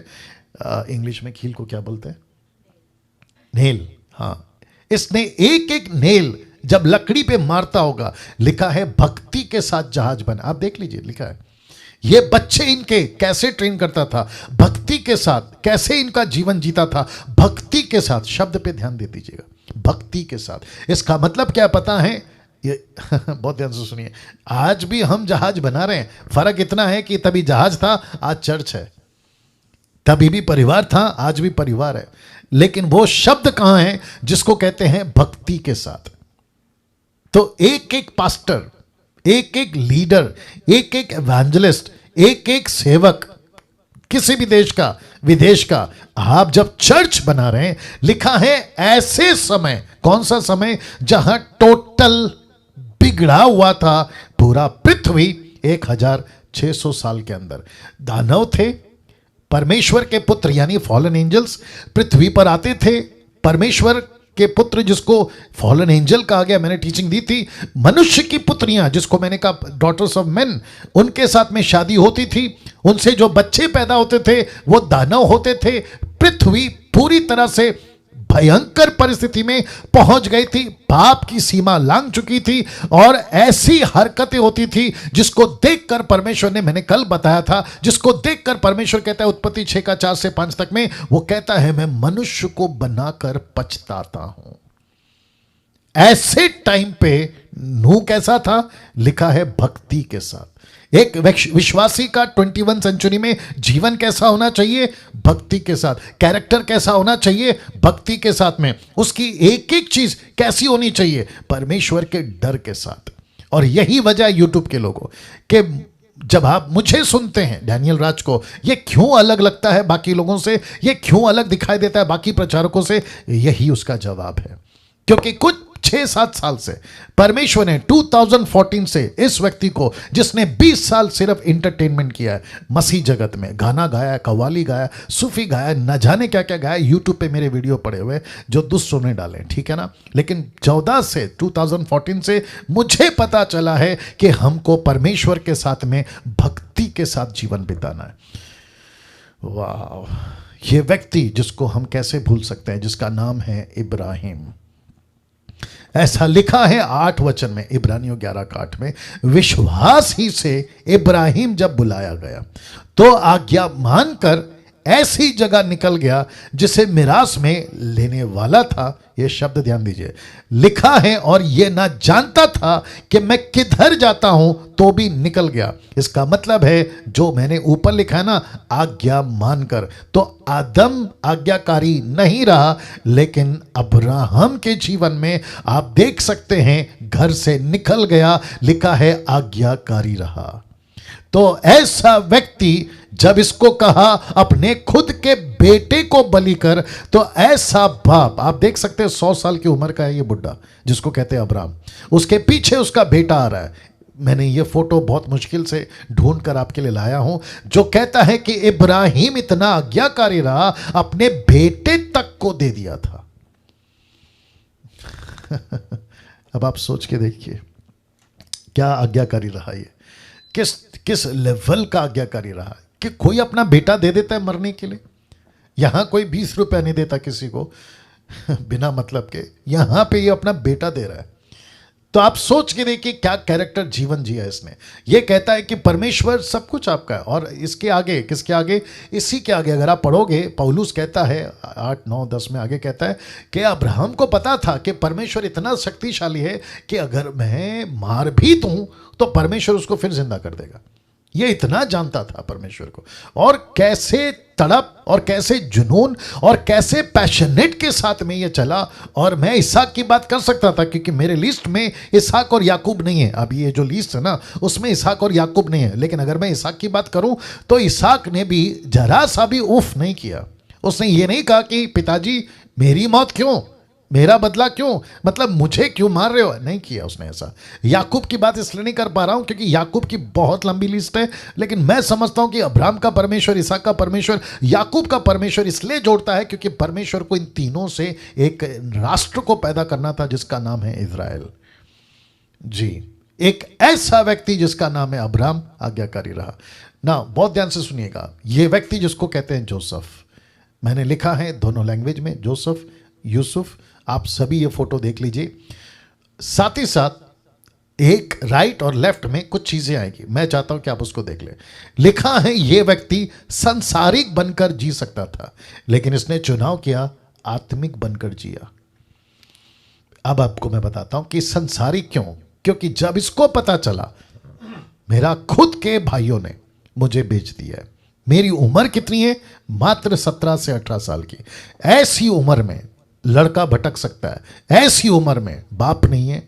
इंग्लिश में खील को क्या बोलते हैं? नेल। हाँ, इसने एक एक नेल जब लकड़ी पे मारता होगा, लिखा है भक्ति के साथ जहाज बना। आप देख लीजिए, लिखा है। ये बच्चे इनके कैसे ट्रेन करता था, भक्ति के साथ कैसे इनका जीवन जीता था, भक्ति के साथ। शब्द पे ध्यान दे दीजिएगा, भक्ति के साथ। इसका मतलब क्या पता है? ये बहुत ध्यान से सुनिए, आज भी हम जहाज बना रहे हैं। फर्क इतना है कि तभी जहाज था, आज चर्च है। तभी भी परिवार था, आज भी परिवार है। लेकिन वो शब्द कहां है जिसको कहते हैं भक्ति के साथ? तो एक एक पास्टर, एक एक लीडर, एक एक एवेंजलिस्ट, एक एक सेवक, किसी भी देश का, विदेश का, आप जब चर्च बना रहे हैं, लिखा है ऐसे समय, कौन सा समय? जहां टोटल बिगड़ा हुआ था पूरा पृथ्वी 1600 साल के अंदर। दानव थे, परमेश्वर के पुत्र यानी फॉलन एंजल्स पृथ्वी पर आते थे। परमेश्वर के पुत्र जिसको फॉलन एंजल कहा गया, मैंने टीचिंग दी थी। मनुष्य की पुत्रियां जिसको मैंने कहा डॉटर्स ऑफ मेन, उनके साथ में शादी होती थी, उनसे जो बच्चे पैदा होते थे वो दानव होते थे। पृथ्वी पूरी तरह से भयंकर परिस्थिति में पहुंच गई थी, पाप की सीमा लांघ चुकी थी, और ऐसी हरकतें होती थी जिसको देखकर परमेश्वर ने, मैंने कल बताया था, जिसको देखकर परमेश्वर कहता है उत्पत्ति 6 का 4 से 5 तक में, वो कहता है मैं मनुष्य को बनाकर पछताता हूं। ऐसे टाइम पे नूह कैसा था? लिखा है भक्ति के साथ। एक विश्वासी का 21 सेंचुरी में जीवन कैसा होना चाहिए? भक्ति के साथ। कैरेक्टर कैसा होना चाहिए? भक्ति के साथ में। उसकी एक एक चीज कैसी होनी चाहिए? परमेश्वर के डर के साथ। और यही वजह है यूट्यूब के लोगों कि जब आप मुझे सुनते हैं, डैनियल राज को, ये क्यों अलग लगता है बाकी लोगों से, ये क्यों अलग दिखाई देता है बाकी प्रचारकों से, यही उसका जवाब है। क्योंकि कुछ 6-7 साल से परमेश्वर ने 2014 से इस व्यक्ति को, जिसने 20 साल सिर्फ इंटरटेनमेंट किया है मसीह जगत में, गाना गाया, कव्वाली गाया, सूफी गाया, न जाने क्या क्या गाया, यूट्यूब पे मेरे वीडियो पड़े हुए जो दुष्टों ने डाले, ठीक है ना। लेकिन 2014 से मुझे पता चला है कि हमको परमेश्वर के साथ में भक्ति के साथ जीवन बिताना है। वाह, ये व्यक्ति जिसको हम कैसे भूल सकते हैं, जिसका नाम है इब्राहिम। ऐसा लिखा है 8 वचन में, इब्रानियों 11 का 8 में, विश्वास ही से इब्राहिम जब बुलाया गया तो आज्ञा मानकर ऐसी जगह निकल गया जिसे मिरास में लेने वाला था। यह शब्द ध्यान दीजिए, लिखा है और यह ना जानता था कि मैं किधर जाता हूं, तो भी निकल गया। इसका मतलब है जो मैंने ऊपर लिखा है ना, आज्ञा मानकर, तो आदम आज्ञाकारी नहीं रहा, लेकिन अब्राहम के जीवन में आप देख सकते हैं घर से निकल गया, लिखा है आज्ञाकारी रहा। तो ऐसा व्यक्ति जब इसको कहा अपने खुद के बेटे को बलि कर, तो ऐसा बाप, आप देख सकते हैं 100 साल की उम्र का है ये बुड्ढा जिसको कहते हैं अब्राहम, उसके पीछे उसका बेटा आ रहा है। मैंने ये फोटो बहुत मुश्किल से ढूंढ कर आपके लिए लाया हूं, जो कहता है कि इब्राहिम इतना आज्ञाकारी रहा, अपने बेटे तक को दे दिया था। अब आप सोच के देखिए क्या आज्ञाकारी रहा ये, किस किस लेवल का आज्ञाकारी रहा कि कोई अपना बेटा दे देता है मरने के लिए। यहां कोई 20 रुपया नहीं देता किसी को बिना मतलब के, यहां पे ये अपना बेटा दे रहा है। तो आप सोच के देखिए क्या कैरेक्टर जीवन जिया इसने। ये कहता है कि परमेश्वर सब कुछ आपका है, और इसके आगे, किसके आगे, इसी के आगे अगर आप पढ़ोगे, पौलुस कहता है 8, 9, 10 में आगे कहता है कि अब्राहम को पता था कि परमेश्वर इतना शक्तिशाली है कि अगर मैं मार भी दूं तो परमेश्वर उसको फिर जिंदा कर देगा। ये इतना जानता था परमेश्वर को, और कैसे तड़प और कैसे जुनून और कैसे पैशनेट के साथ में ये चला। और मैं इसहाक की बात कर सकता था क्योंकि मेरे लिस्ट में इसहाक और याकूब नहीं है। अब ये जो लिस्ट है ना उसमें इसहाक और याकूब नहीं है, लेकिन अगर मैं इसहाक की बात करूं तो इसहाक ने भी जरा सा भी उफ नहीं किया। उसने ये नहीं कहा कि पिताजी मेरी मौत क्यों, मेरा बदला क्यों, मतलब मुझे क्यों मार रहे हो, नहीं किया उसने ऐसा। याकूब की बात इसलिए नहीं कर पा रहा हूं क्योंकि याकूब की बहुत लंबी लिस्ट है, लेकिन मैं समझता हूं कि अब्राहम का परमेश्वर, इसहाक का परमेश्वर, याकूब का परमेश्वर इसलिए जोड़ता है क्योंकि परमेश्वर को इन तीनों से एक राष्ट्र को पैदा करना था जिसका नाम है इज़राइल। जी, एक ऐसा व्यक्ति जिसका नाम है अब्राहम आज्ञाकारी रहा ना। बहुत ध्यान से सुनिएगा, यह व्यक्ति जिसको कहते हैं जोसेफ, मैंने लिखा है दोनों लैंग्वेज में, जोसेफ, यूसुफ, आप सभी ये फोटो देख लीजिए। साथ ही साथ एक राइट और लेफ्ट में कुछ चीजें आएंगी, मैं चाहता हूं कि आप उसको देख लें। लिखा है ये व्यक्ति संसारिक बनकर जी सकता था, लेकिन इसने चुनाव किया आत्मिक बनकर जिया। अब आपको मैं बताता हूं कि संसारिक क्यों, क्योंकि जब इसको पता चला मेरा खुद के भाइयों ने मुझे बेच दिया है, मेरी उम्र कितनी है, मात्र 17 से 18 साल की, ऐसी उम्र में लड़का भटक सकता है, ऐसी उम्र में बाप नहीं है,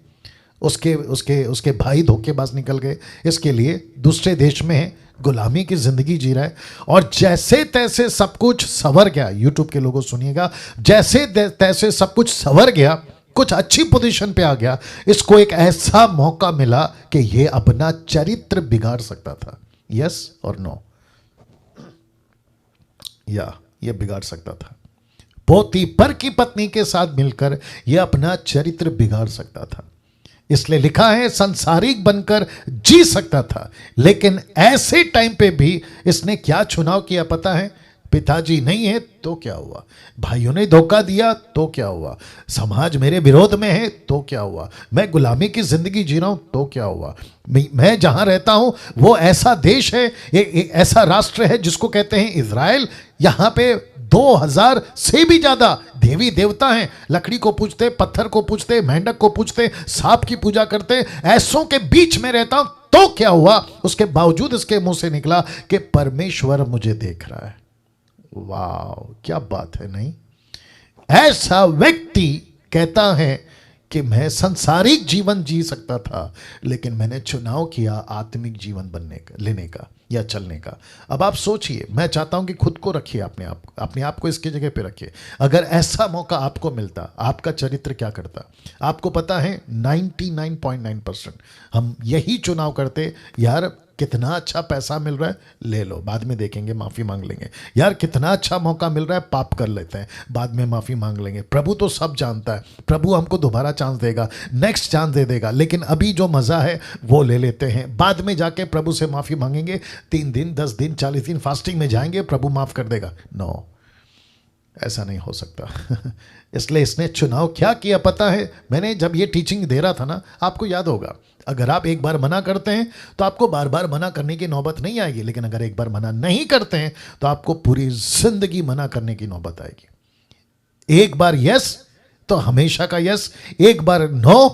उसके उसके उसके भाई धोखेबाज निकल गए, इसके लिए दूसरे देश में है, गुलामी की जिंदगी जी रहा है, और जैसे तैसे सब कुछ संवर गया। यूट्यूब के लोगों सुनिएगा, जैसे तैसे सब कुछ संवर गया, कुछ अच्छी पोजीशन पे आ गया, इसको एक ऐसा मौका मिला कि ये अपना चरित्र बिगाड़ सकता था। यस और नो, या ये बिगाड़ सकता था। पोतीपर की पत्नी के साथ मिलकर यह अपना चरित्र बिगाड़ सकता था। इसलिए लिखा है संसारिक बनकर जी सकता था, लेकिन ऐसे टाइम पे भी इसने क्या चुनाव किया पता है? पिताजी नहीं है तो क्या हुआ, भाइयों ने धोखा दिया तो क्या हुआ, समाज मेरे विरोध में है तो क्या हुआ, मैं गुलामी की जिंदगी जी रहा हूं तो क्या हुआ, मैं जहां रहता हूं वो ऐसा देश है, एक ऐसा राष्ट्र है जिसको कहते हैं इज़राइल, यहां पे 2000 से भी ज्यादा देवी देवता हैं, लकड़ी को पूजते, पत्थर को पूजते, मेंढक को पूजते, सांप की पूजा करते, ऐसों के बीच में रहता हूं तो क्या हुआ। उसके बावजूद इसके मुंह से निकला कि परमेश्वर मुझे देख रहा है। वाह, क्या बात है नहीं? ऐसा व्यक्ति कहता है कि मैं सांसारिक जीवन जी सकता था, लेकिन मैंने चुनाव किया आत्मिक जीवन बनने का, लेने का या चलने का। अब आप सोचिए, मैं चाहता हूं कि खुद को रखिए, अपने आप को इसकी जगह पे रखिए। अगर ऐसा मौका आपको मिलता, आपका चरित्र क्या करता? आपको पता है 99.9% हम यही चुनाव करते, यार कितना अच्छा पैसा मिल रहा है, ले लो, बाद में देखेंगे, माफ़ी मांग लेंगे। यार कितना अच्छा मौका मिल रहा है, पाप कर लेते हैं, बाद में माफ़ी मांग लेंगे। प्रभु तो सब जानता है, प्रभु हमको दोबारा चांस देगा, नेक्स्ट चांस दे देगा, लेकिन अभी जो मज़ा है वो ले लेते हैं। बाद में जाके प्रभु से माफ़ी मांगेंगे, 3 दिन 10 दिन 40 दिन फास्टिंग में जाएंगे, प्रभु माफ़ कर देगा। नो, ऐसा नहीं हो सकता। इसलिए इसने चुनाव क्या किया पता है? मैंने जब ये टीचिंग दे रहा था ना, आपको याद होगा, अगर आप एक बार मना करते हैं तो आपको बार बार मना करने की नौबत नहीं आएगी, लेकिन अगर एक बार मना नहीं करते हैं तो आपको पूरी जिंदगी मना करने की नौबत आएगी। एक बार यस तो हमेशा का यस, एक बार नो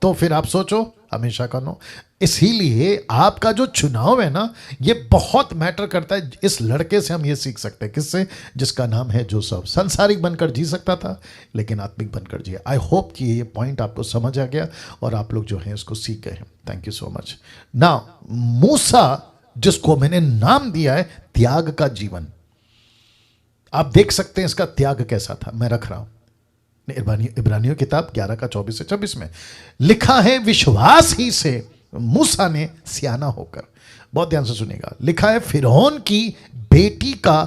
तो फिर आप सोचो हमेशा का नो। इसीलिए आपका जो चुनाव है ना, ये बहुत मैटर करता है। इस लड़के से हम ये सीख सकते हैं, किससे? जिसका नाम है जोसेफ। संसारिक बनकर जी सकता था, लेकिन आत्मिक बनकर जिया। आई होप कि ये पॉइंट आपको समझ आ गया और आप लोग जो हैं इसको सीख गए हैं। Thank you so much. Now Musa, जिसको मैंने नाम दिया है त्याग का जीवन, आप देख सकते हैं इसका त्याग कैसा था। मैं रख रहा हूं इब्रानियों किताब 11 का 24 से 26 में लिखा है, विश्वास ही से मूसा ने सियाना होकर, बहुत ध्यान से सुनिएगा, लिखा है फिरौन की बेटी का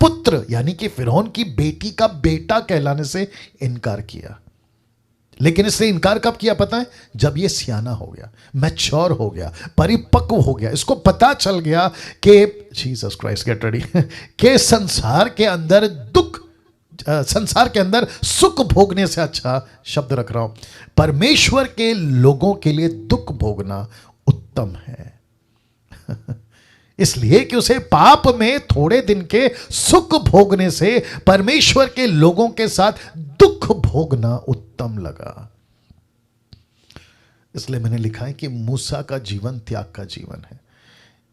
पुत्र, यानी कि फिरौन की बेटी का बेटा कहलाने से इनकार किया। लेकिन इसने इनकार कब किया पता है? जब ये सियाना हो गया, मैच्योर हो गया, परिपक्व हो गया, इसको पता चल गया कि जीसस क्राइस्ट गेट रेडी के संसार के अंदर दुख, संसार के अंदर सुख भोगने से अच्छा, शब्द रख रहा हूं, परमेश्वर के लोगों के लिए दुख भोगना उत्तम है। इसलिए कि उसे पाप में थोड़े दिन के सुख भोगने से परमेश्वर के लोगों के साथ दुख भोगना उत्तम लगा। इसलिए मैंने लिखा है कि मूसा का जीवन त्याग का जीवन है।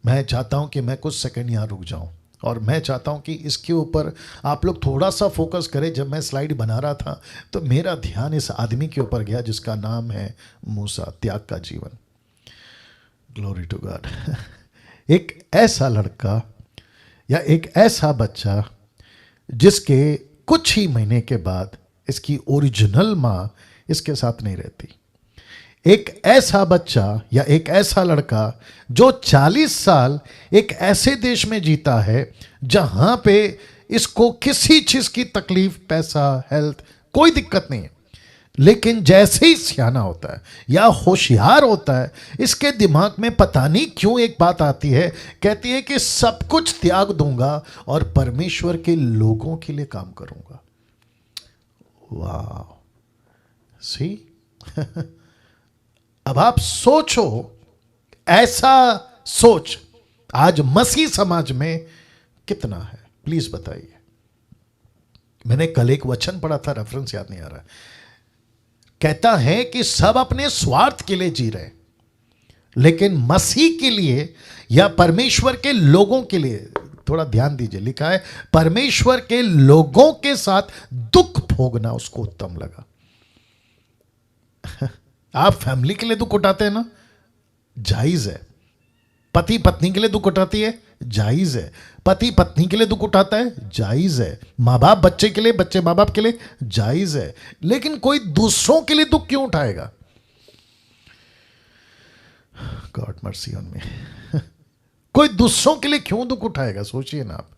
मैं चाहता हूं कि मैं कुछ सेकंड यहां रुक जाऊं और मैं चाहता हूं कि इसके ऊपर आप लोग थोड़ा सा फोकस करें। जब मैं स्लाइड बना रहा था तो मेरा ध्यान इस आदमी के ऊपर गया जिसका नाम है मूसा, त्याग का जीवन। Glory to God. एक ऐसा लड़का या एक ऐसा बच्चा जिसके कुछ ही महीने के बाद इसकी ओरिजिनल मां इसके साथ नहीं रहती। एक ऐसा बच्चा या एक ऐसा लड़का जो 40 साल एक ऐसे देश में जीता है जहां पे इसको किसी चीज की तकलीफ, पैसा, हेल्थ, कोई दिक्कत नहीं है, लेकिन जैसे ही सियाना होता है या होशियार होता है, इसके दिमाग में पता नहीं क्यों एक बात आती है, कहती है कि सब कुछ त्याग दूंगा और परमेश्वर के लोगों के लिए काम करूंगा। वाह, सी अब आप सोचो, ऐसा सोच आज मसीह समाज में कितना है, प्लीज बताइए। मैंने कल एक वचन पढ़ा था, रेफरेंस याद नहीं आ रहा, कहता है कि सब अपने स्वार्थ के लिए जी रहे हैं, लेकिन मसीह के लिए या परमेश्वर के लोगों के लिए, थोड़ा ध्यान दीजिए, लिखा है परमेश्वर के लोगों के साथ दुख भोगना उसको उत्तम लगा। आप फैमिली के लिए दुख उठाते हैं ना, जायज है। पति पत्नी के लिए दुख उठाती है, जायज है। पति पत्नी के लिए दुख उठाता है, जायज है। माँ बाप बच्चे के लिए, बच्चे माँ बाप के लिए, जायज है। लेकिन कोई दूसरों के लिए दुख क्यों उठाएगा? God mercy on me. कोई दूसरों के लिए क्यों दुख उठाएगा? सोचिए ना आप।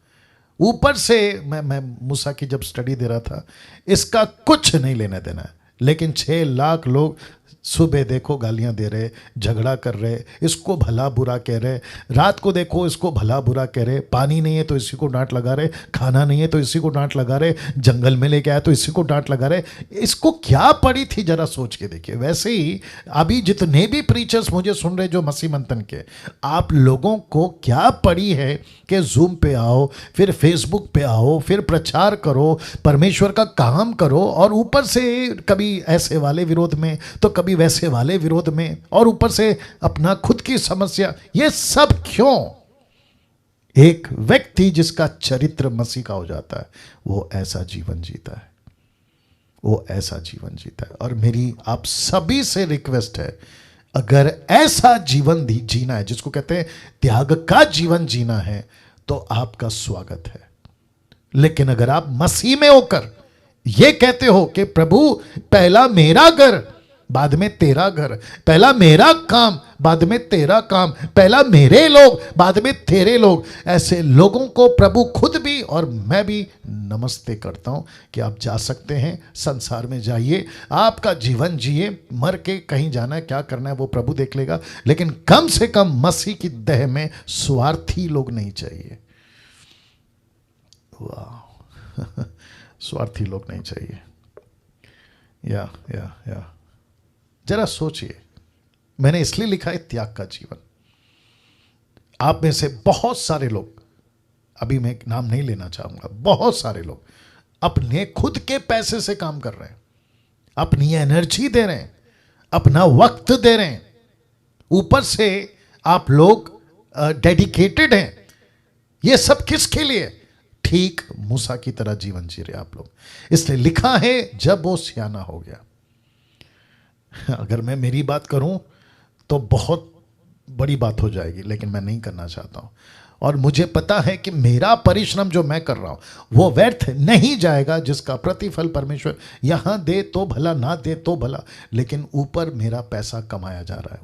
ऊपर से मैं मूसा की जब स्टडी दे रहा था, इसका कुछ नहीं लेना देना है, लेकिन 6 लाख लोग सुबह देखो गालियां दे रहे, झगड़ा कर रहे, इसको भला बुरा कह रहे, रात को देखो इसको भला बुरा कह रहे, पानी नहीं है तो इसी को डांट लगा रहे, खाना नहीं है तो इसी को डांट लगा रहे, जंगल में लेके आया तो इसी को डांट लगा रहे। इसको क्या पड़ी थी जरा सोच के देखिए। वैसे ही अभी जितने भी प्रीचर्स मुझे सुन रहे जो मसीह मंथन के, आप लोगों को क्या पड़ी है कि जूम पे आओ, फिर फेसबुक पे आओ, फिर प्रचार करो, परमेश्वर का काम करो, और ऊपर से कभी ऐसे वाले विरोध में तो कभी वैसे वाले विरोध में, और ऊपर से अपना खुद की समस्या। ये सब क्यों? एक व्यक्ति जिसका चरित्र मसीह का हो जाता है, वो ऐसा जीवन जीता है, वो ऐसा जीवन जीता है। और मेरी आप सभी से रिक्वेस्ट है, अगर ऐसा जीवन जीना है, जिसको कहते हैं त्याग का जीवन जीना है, तो आपका स्वागत है। लेकिन अगर आप मसीह में होकर ये कहते हो कि प्रभु पहला मेरा घर बाद में तेरा घर, पहला मेरा काम बाद में तेरा काम, पहला मेरे लोग बाद में तेरे लोग, ऐसे लोगों को प्रभु खुद भी और मैं भी नमस्ते करता हूं कि आप जा सकते हैं, संसार में जाइए, आपका जीवन जिए, मर के कहीं जाना है, क्या करना है वो प्रभु देख लेगा, लेकिन कम से कम मसीह की देह में स्वार्थी लोग नहीं चाहिए। वाह, स्वार्थी लोग नहीं चाहिए। या जरा सोचिए, मैंने इसलिए लिखा है त्याग का जीवन। आप में से बहुत सारे लोग, अभी मैं नाम नहीं लेना चाहूंगा, बहुत सारे लोग अपने खुद के पैसे से काम कर रहे हैं, अपनी एनर्जी दे रहे हैं, अपना वक्त दे रहे हैं, ऊपर से आप लोग डेडिकेटेड हैं। ये सब किसके लिए? ठीक मूसा की तरह जीवन जी रहे आप लोग। इसलिए लिखा है जब वो सियाना हो गया। अगर मैं मेरी बात करूं तो बहुत बड़ी बात हो जाएगी, लेकिन मैं नहीं करना चाहता हूं। और मुझे पता है कि मेरा परिश्रम जो मैं कर रहा हूं वो व्यर्थ नहीं जाएगा, जिसका प्रतिफल परमेश्वर यहां दे तो भला, ना दे तो भला, लेकिन ऊपर मेरा पैसा कमाया जा रहा है।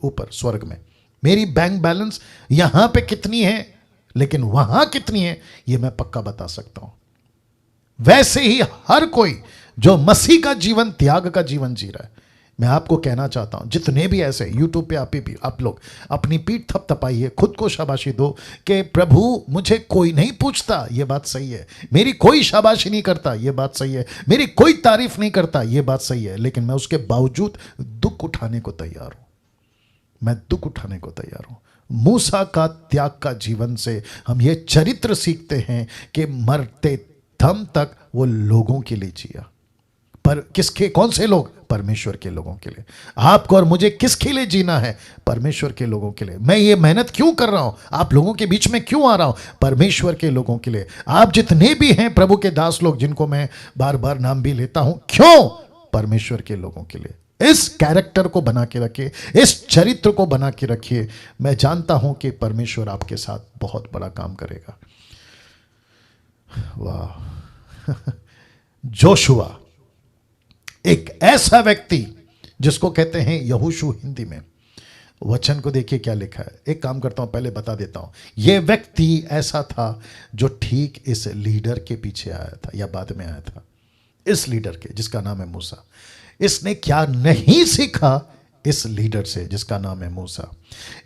ऊपर स्वर्ग में मेरी बैंक बैलेंस यहां पे कितनी है, लेकिन वहां कितनी है ये मैं पक्का बता सकता हूं। वैसे ही हर कोई जो मसीह का जीवन, त्याग का जीवन जी रहा है। मैं आपको कहना चाहता हूं, जितने भी ऐसे यूट्यूब पे आप लोग अपनी पीठ थपथपाइए, खुद को शाबाशी दो कि प्रभु मुझे कोई नहीं पूछता, ये बात सही है। मेरी कोई शाबाशी नहीं करता, ये बात सही है। मेरी कोई तारीफ नहीं करता, ये बात सही है। लेकिन मैं उसके बावजूद दुख उठाने को तैयार हूं। मैं दुख उठाने को तैयार हूं। मूसा का त्याग का जीवन से हम ये चरित्र सीखते हैं कि मरते दम तक वो लोगों के लिए जिया। पर किसके, कौन से लोग? परमेश्वर के लोगों के लिए। आपको और मुझे किसके लिए जीना है? परमेश्वर के लोगों के लिए। मैं ये मेहनत क्यों कर रहा हूं? आप लोगों के बीच में क्यों आ रहा हूं? परमेश्वर के लोगों के लिए। आप जितने भी हैं प्रभु के दास लोग, जिनको मैं बार बार नाम भी लेता हूं, क्यों? परमेश्वर के लोगों के लिए। इस कैरेक्टर को बना के रखिए, इस चरित्र को बना के रखिए। मैं जानता हूं कि परमेश्वर आपके साथ बहुत बड़ा काम करेगा। वाह! जोशुआ एक ऐसा व्यक्ति जिसको कहते हैं यहोशू हिंदी में। वचन को देखिए क्या लिखा है। एक काम करता हूं, पहले बता देता हूं। यह व्यक्ति ऐसा था जो ठीक इस लीडर के पीछे आया था, या बाद में आया था, इस लीडर के जिसका नाम है मूसा। इसने क्या नहीं सीखा इस लीडर से जिसका नाम है मूसा?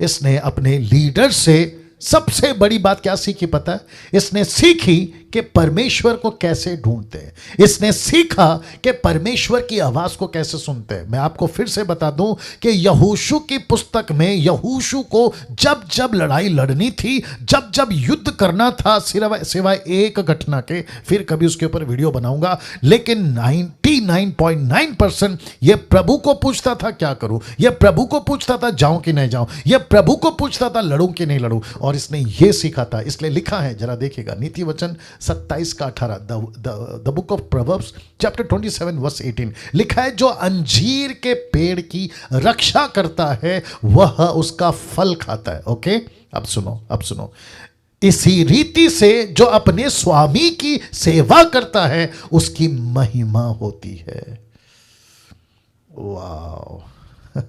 इसने अपने लीडर से सबसे बड़ी बात क्या सीखी पता है? इसने सीखी कि परमेश्वर को कैसे ढूंढते हैं। इसने सीखा कि परमेश्वर की आवाज को कैसे सुनते हैं। मैं आपको फिर से बता दूं कि यहोशू की पुस्तक में यहोशू को जब जब लड़ाई लड़नी थी, जब जब युद्ध करना था, सिवाय एक घटना के, फिर कभी उसके ऊपर वीडियो बनाऊंगा, लेकिन 99.9% यह प्रभु को पूछता था क्या करूं, यह प्रभु को पूछता था जाऊं कि नहीं जाऊं, यह प्रभु को पूछता था लड़ूं कि नहीं लड़ूं। और इसने यह सीखा था, इसलिए लिखा है, जरा देखिएगा, नीति वचन 27 का 18, the book of proverbs chapter 27 verse 18 लिखा है, जो अंजीर के पेड़ की रक्षा करता है वह उसका फल खाता है। ओके, अब सुनो। इसी रीति से जो अपने स्वामी की सेवा करता है उसकी महिमा होती है। वाह!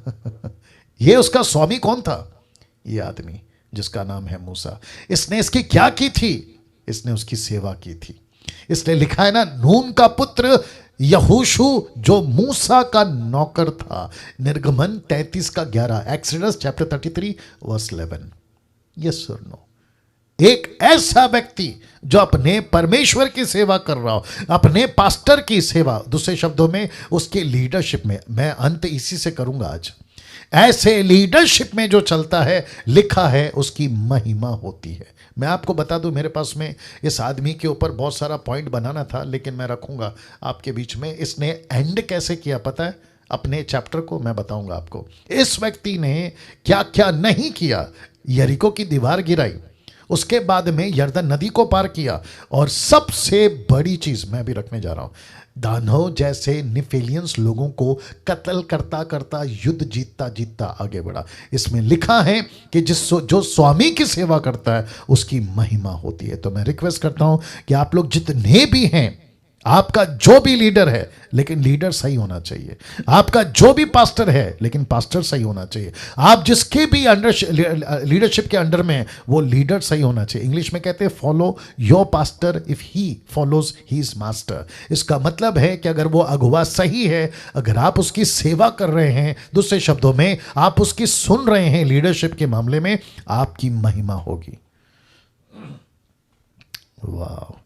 ये उसका स्वामी कौन था? ये आदमी जिसका नाम है मूसा। इसने इसकी क्या की थी? इसने उसकी सेवा की थी। इसलिए लिखा है ना, नून का पुत्र यहोशू जो मूसा का नौकर था। निर्गमन 33 का 11, एक्सोडस चैप्टर 33 वर्स 11। यस और नो? एक ऐसा व्यक्ति जो अपने परमेश्वर की सेवा कर रहा हो, अपने पास्टर की सेवा, दूसरे शब्दों में उसके लीडरशिप में। मैं अंत इसी से करूंगा आज। ऐसे लीडरशिप में जो चलता है, लिखा है उसकी महिमा होती है। मैं आपको बता दूं, मेरे पास में इस आदमी के ऊपर बहुत सारा पॉइंट बनाना था, लेकिन मैं रखूंगा आपके बीच में। इसने एंड कैसे किया पता है? अपने चैप्टर को मैं बताऊंगा आपको। इस व्यक्ति ने क्या क्या नहीं किया। यरीको की दीवार गिराई, उसके बाद में यरदन नदी को पार किया, और सबसे बड़ी चीज मैं भी रखने जा रहा हूं, दानव जैसे निफेलियंस लोगों को कत्ल करता करता युद्ध जीतता जीतता आगे बढ़ा। इसमें लिखा है कि जो स्वामी की सेवा करता है उसकी महिमा होती है। तो मैं रिक्वेस्ट करता हूं कि आप लोग जितने भी हैं, आपका जो भी लीडर है, लेकिन लीडर सही होना चाहिए। आपका जो भी पास्टर है, लेकिन पास्टर सही होना चाहिए। आप जिसके भी अंडर लीडरशिप के अंडर में, वो लीडर सही होना चाहिए। इंग्लिश में कहते हैं follow your pastor if he follows his master. इसका मतलब है कि अगर वो अगुवा सही है, अगर आप उसकी सेवा कर रहे हैं, दूसरे शब्दों में आप उसकी सुन रहे हैं लीडरशिप के मामले में, आपकी महिमा होगी। वाह!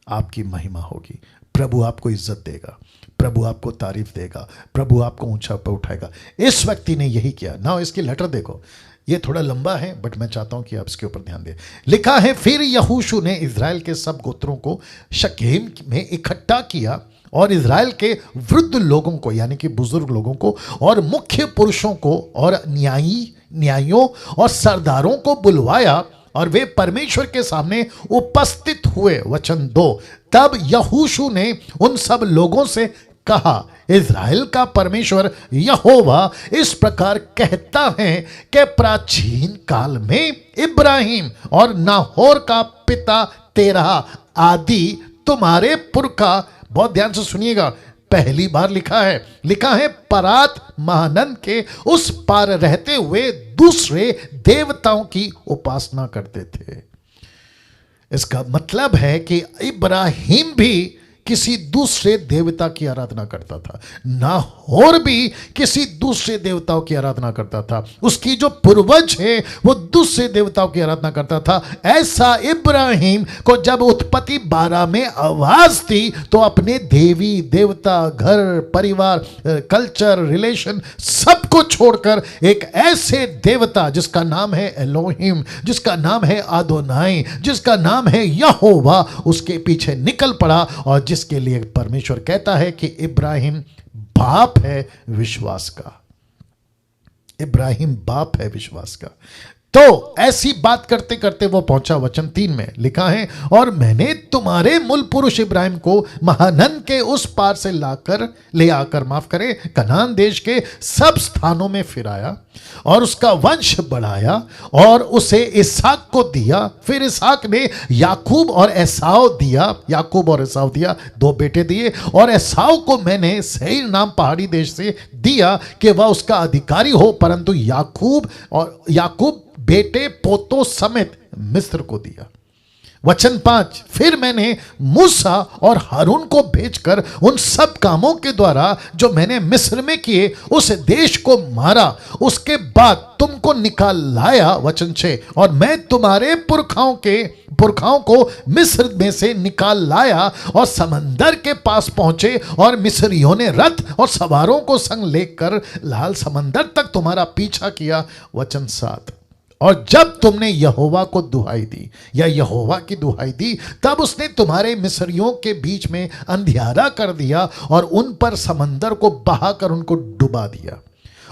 आपकी महिमा होगी। प्रभु आपको इज्जत देगा, प्रभु आपको तारीफ देगा, प्रभु आपको ऊंचा पर उठाएगा। इस व्यक्ति ने यही किया ना। इसकी लेटर देखो, ये थोड़ा लंबा है, बट मैं चाहता हूं कि आप इसके ऊपर ध्यान दें। लिखा है, फिर यहोशू ने इजराइल के सब गोत्रों को शकेम में इकट्ठा किया और इजराइल के वृद्ध लोगों को, यानी कि बुजुर्ग लोगों को, और मुख्य पुरुषों को, और न्यायियों और सरदारों को बुलवाया, और वे परमेश्वर के सामने उपस्थित हुए। वचन 2, तब यहोशू ने उन सब लोगों से कहा, इज़राइल का परमेश्वर यहोवा इस प्रकार कहता है कि प्राचीन काल में इब्राहिम और नाहोर का पिता तेरह आदि तुम्हारे पुरखा, बहुत ध्यान से सुनिएगा, पहली बार लिखा है परात महानंद के उस पार रहते हुए दूसरे देवताओं की उपासना करते थे। इसका मतलब है कि इब्राहिम भी किसी दूसरे देवता की आराधना करता था, नाहोर भी किसी दूसरे देवताओं की आराधना करता था, उसकी जो पूर्वज है वो दूसरे देवताओं की आराधना करता था। ऐसा इब्राहिम को जब उत्पत्ति 12 में आवाज थी तो अपने देवी देवता, घर परिवार, कल्चर, रिलेशन सबको छोड़कर एक ऐसे देवता जिसका नाम है एलोहिम, जिसका नाम है आदोनाई, जिसका नाम है यहोवा, उसके पीछे निकल पड़ा। और जिसके लिए परमेश्वर कहता है कि इब्राहिम बाप है विश्वास का, इब्राहिम बाप है विश्वास का। तो ऐसी बात करते करते वो पहुंचा वचन 3 में लिखा है, और मैंने तुम्हारे मूल पुरुष इब्राहिम को महानन के उस पार से ले आकर कनान देश के सब स्थानों में फिराया और उसका वंश बढ़ाया और उसे इसहाक को दिया। फिर इसहाक ने याकूब और एसाव दिया, 2 बेटे दिए। और एसाव को मैंने सेईर नाम पहाड़ी देश से दिया कि वह उसका अधिकारी हो, परंतु याकूब बेटे पोतों समेत मिस्र को दिया। वचन 5, फिर मैंने मूसा और हारून को भेजकर उन सब कामों के द्वारा जो मैंने मिस्र में किए उस देश को मारा। उसके बाद तुमको निकाल लाया। वचन 6, और मैं तुम्हारे पुरखाओं को मिस्र में से निकाल लाया और समंदर के पास पहुंचे, और मिस्रियों ने रथ और सवारों को संग लेकर लाल समंदर तक तुम्हारा पीछा किया। वचन 7, और जब तुमने यहोवा को दुहाई दी या यहोवा की दुहाई दी, तब उसने तुम्हारे मिस्रियों के बीच में अंधियारा कर दिया और उन पर समंदर को बहाकर उनको डुबा दिया।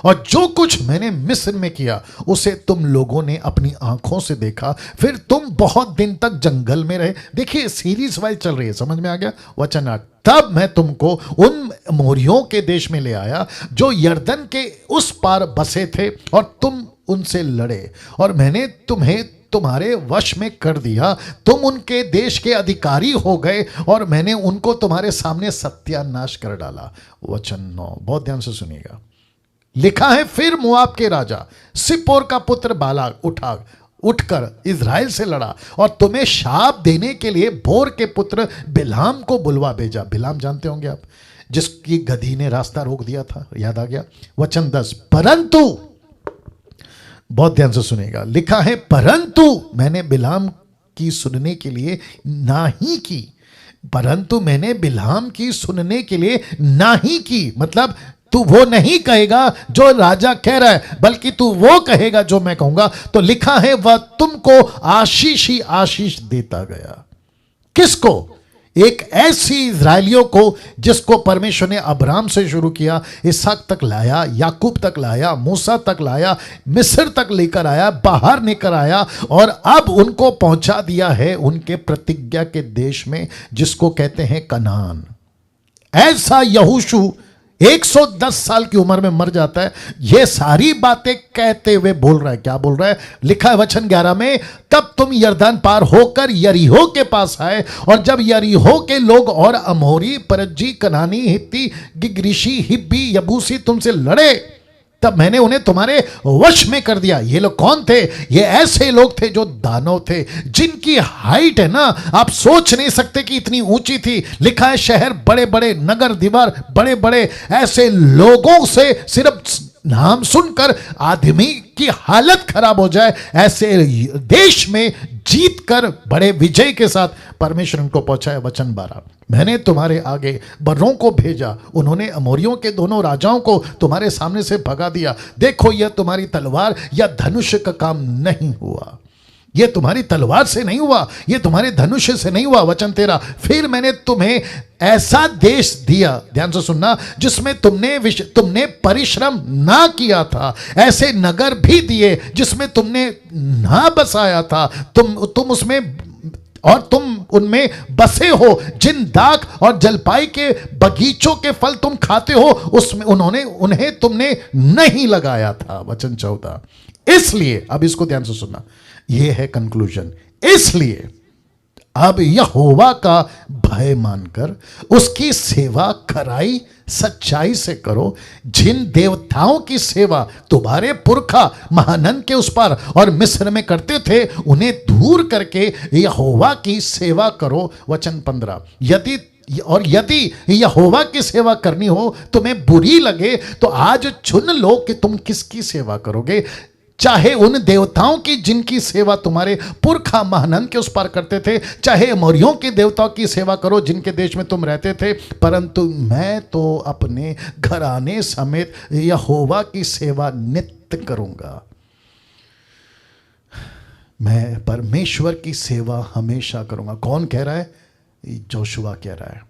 और जो कुछ मैंने मिस्र में किया उसे तुम लोगों ने अपनी आंखों से देखा। फिर तुम बहुत दिन तक जंगल में रहे। देखिए सीरीज वाइज चल रही है, समझ में आ गया। वचन 8, तब मैं तुमको उन अमोरियों के देश में ले आया जो यरदन के उस पार बसे थे, और तुम उनसे लड़े, और मैंने तुम्हें तुम्हारे वश में कर दिया। तुम उनके देश के अधिकारी हो गए और मैंने उनको तुम्हारे सामने सत्यानाश कर डाला। वचन 9, बहुत ध्यान से सुनिएगा। लिखा है, फिर मोआब के राजा सिप्पोर का पुत्र बालाक उठकर इज़राइल से लड़ा और तुम्हें शाप देने के लिए बोर के पुत्र बिलाम को बुलवा भेजा। बिलाम जानते होंगे आप, जिसकी गधी ने रास्ता रोक दिया था, याद आ गया। वचन 10, परंतु, बहुत ध्यान से सुनेगा, लिखा है, परंतु मैंने बिलाम की सुनने के लिए नाही की। परंतु मैंने बिलाम की सुनने के लिए नाही की, मतलब तू वो नहीं कहेगा जो राजा कह रहा है, बल्कि तू वो कहेगा जो मैं कहूंगा। तो लिखा है, वह तुमको आशीष ही आशीष देता गया। किसको? एक ऐसी इज़राइलियों को जिसको परमेश्वर ने अब्राहम से शुरू किया, इसहाक तक लाया, याकूब तक लाया, मूसा तक लाया, मिस्र तक लेकर आया, बाहर लेकर आया, और अब उनको पहुंचा दिया है उनके प्रतिज्ञा के देश में जिसको कहते हैं कनान। ऐसा यहोशू 110 साल की उम्र में मर जाता है। ये सारी बातें कहते हुए बोल रहा है, क्या बोल रहा है? लिखा है वचन 11 में, तब तुम यरदन पार होकर यरीहो के पास आए, और जब यरीहो के लोग और अमोरी, परज्जी, कनानी, हित्ती, गिग्रिशी, हिब्बी, यबूसी तुमसे लड़े, तब मैंने उन्हें तुम्हारे वश में कर दिया। ये लोग कौन थे? ये ऐसे लोग थे जो दानव थे, जिनकी हाइट है ना, आप सोच नहीं सकते कि इतनी ऊंची थी। लिखा है, शहर बड़े बड़े, नगर दीवार बड़े बड़े, ऐसे लोगों से सिर्फ नाम सुनकर आदमी की हालत खराब हो जाए, ऐसे देश में जीत कर बड़े विजय के साथ परमेश्वर उनको पहुंचाया। वचन 12, मैंने तुम्हारे आगे बर्रों को भेजा, उन्होंने अमोरियों के दोनों राजाओं को तुम्हारे सामने से भगा दिया। देखो, यह तुम्हारी तलवार या धनुष का काम नहीं हुआ, यह तुम्हारी तलवार से नहीं हुआ, यह तुम्हारे धनुष से नहीं हुआ। वचन 13, फिर मैंने तुम्हें ऐसा देश दिया, ध्यान से सुनना, जिसमें तुमने परिश्रम ना किया था, ऐसे नगर भी दिए जिसमें तुमने ना बसाया था, तुम उसमें और तुम उनमें बसे हो। जिन दाख और जलपाई के बगीचों के फल तुम खाते हो, उसमें उन्हें तुमने नहीं लगाया था। वचन 14, इसलिए, अब इसको ध्यान से सुनना, यह है कंक्लूजन, इसलिए अब यहोवा का भय मानकर उसकी सेवा खराई सच्चाई से करो। जिन देवताओं की सेवा तुम्हारे पुरखा महानन के उस पार और मिस्र में करते थे, उन्हें दूर करके यहोवा की सेवा करो। वचन 15, यदि और यदि यहोवा की सेवा करनी हो, तुम्हें बुरी लगे, तो आज चुन लो कि तुम किसकी सेवा करोगे। चाहे उन देवताओं की जिनकी सेवा तुम्हारे पुरखा महानंद के उस पार करते थे, चाहे अमोरियों के देवताओं की सेवा करो जिनके देश में तुम रहते थे, परंतु मैं तो अपने घराने समेत यहोवा की सेवा नित्य करूंगा। मैं परमेश्वर की सेवा हमेशा करूंगा। कौन कह रहा है? जोशुआ कह रहा है।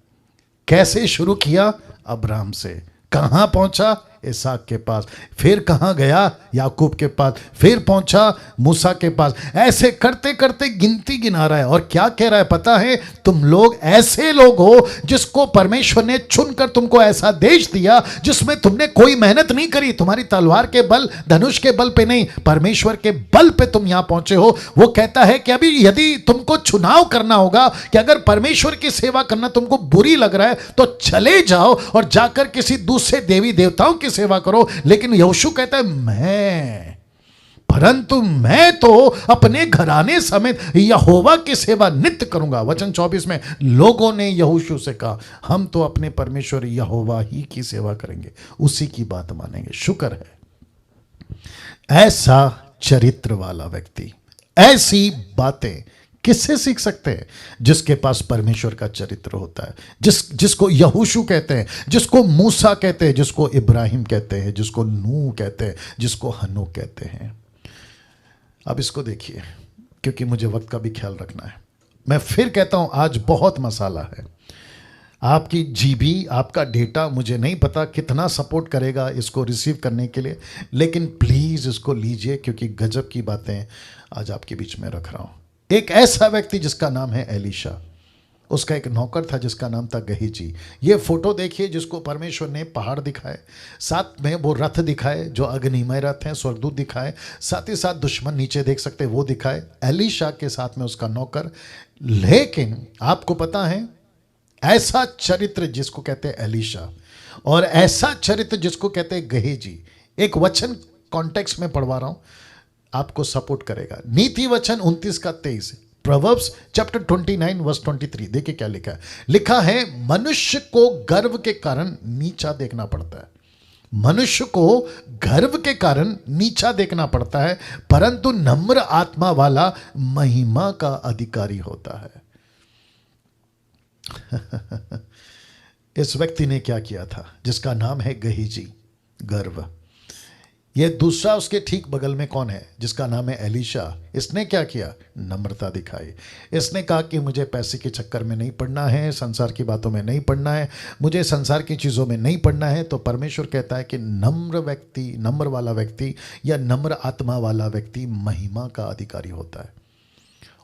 कैसे शुरू किया? अब्राहम से। कहां पहुंचा? इसहाक के पास। फिर कहां गया? याकूब के पास। फिर पहुंचा मूसा के पास। ऐसे करते करते गिनती गिना रहा है। और क्या कह रहा है पता है? तुम लोग ऐसे लोग हो जिसको परमेश्वर ने चुनकर तुमको ऐसा देश दिया जिसमें तुमने कोई मेहनत नहीं करी, तुम्हारी तलवार के बल, धनुष के बल पे नहीं, परमेश्वर के बल पे तुम यहां पहुंचे हो। वो कहता है कि अभी यदि तुमको चुनाव करना होगा कि अगर परमेश्वर की सेवा करना तुमको बुरी लग रहा है तो चले जाओ और जाकर किसी दूसरे देवी देवताओं की सेवा करो। लेकिन यहोशू कहता है परंतु मैं तो अपने घराने समेत यहोवा की सेवा नित्य करूंगा। वचन 24 में लोगों ने यहोशू से कहा, हम तो अपने परमेश्वर यहोवा ही की सेवा करेंगे, उसी की बात मानेंगे। शुक्र है। ऐसा चरित्र वाला व्यक्ति ऐसी बातें किससे सीख सकते हैं? जिसके पास परमेश्वर का चरित्र होता है, जिसको यहोशू कहते हैं, जिसको मूसा कहते हैं, जिसको इब्राहिम कहते हैं, जिसको नूह कहते हैं, जिसको हनोक कहते हैं। अब इसको देखिए, क्योंकि मुझे वक्त का भी ख्याल रखना है। मैं फिर कहता हूं, आज बहुत मसाला है। आपकी जीबी, आपका डेटा मुझे नहीं पता कितना सपोर्ट करेगा इसको रिसीव करने के लिए, लेकिन प्लीज़ इसको लीजिए, क्योंकि गजब की बातें आज आपके बीच में रख रहा हूं। एक ऐसा व्यक्ति जिसका नाम है एलीशा, उसका एक नौकर था जिसका नाम था गहीजी। ये फोटो देखिए जिसको परमेश्वर ने पहाड़ दिखाए, साथ में वो रथ दिखाए जो अग्निमय रथ हैं, स्वर्गदूत दिखाए, साथ ही साथ दुश्मन नीचे देख सकते वो दिखाए, एलीशा के साथ में उसका नौकर। लेकिन आपको पता है, ऐसा चरित्र जिसको कहते हैं एलीशा और ऐसा चरित्र जिसको कहते हैं गहीजी, एक वचन कॉन्टेक्स्ट में पढ़वा रहा हूं, आपको सपोर्ट करेगा। नीति वचन 29 का 23, प्रोवर्ब्स चैप्टर 29 वर्स 23। देखिए क्या लिखा है। लिखा है, मनुष्य को गर्व के कारण नीचा देखना पड़ता है। मनुष्य को गर्व के कारण नीचा देखना पड़ता है, परंतु नम्र आत्मा वाला महिमा का अधिकारी होता है। इस व्यक्ति ने क्या किया था जिसका नाम है गहीजी? गर्व। ये दूसरा उसके ठीक बगल में कौन है जिसका नाम है एलीशा? इसने क्या किया? नम्रता दिखाई। इसने कहा कि मुझे पैसे के चक्कर में नहीं पड़ना है, संसार की बातों में नहीं पड़ना है, मुझे संसार की चीज़ों में नहीं पड़ना है। तो परमेश्वर कहता है कि नम्र व्यक्ति, नम्र वाला व्यक्ति या नम्र आत्मा वाला व्यक्ति महिमा का अधिकारी होता है।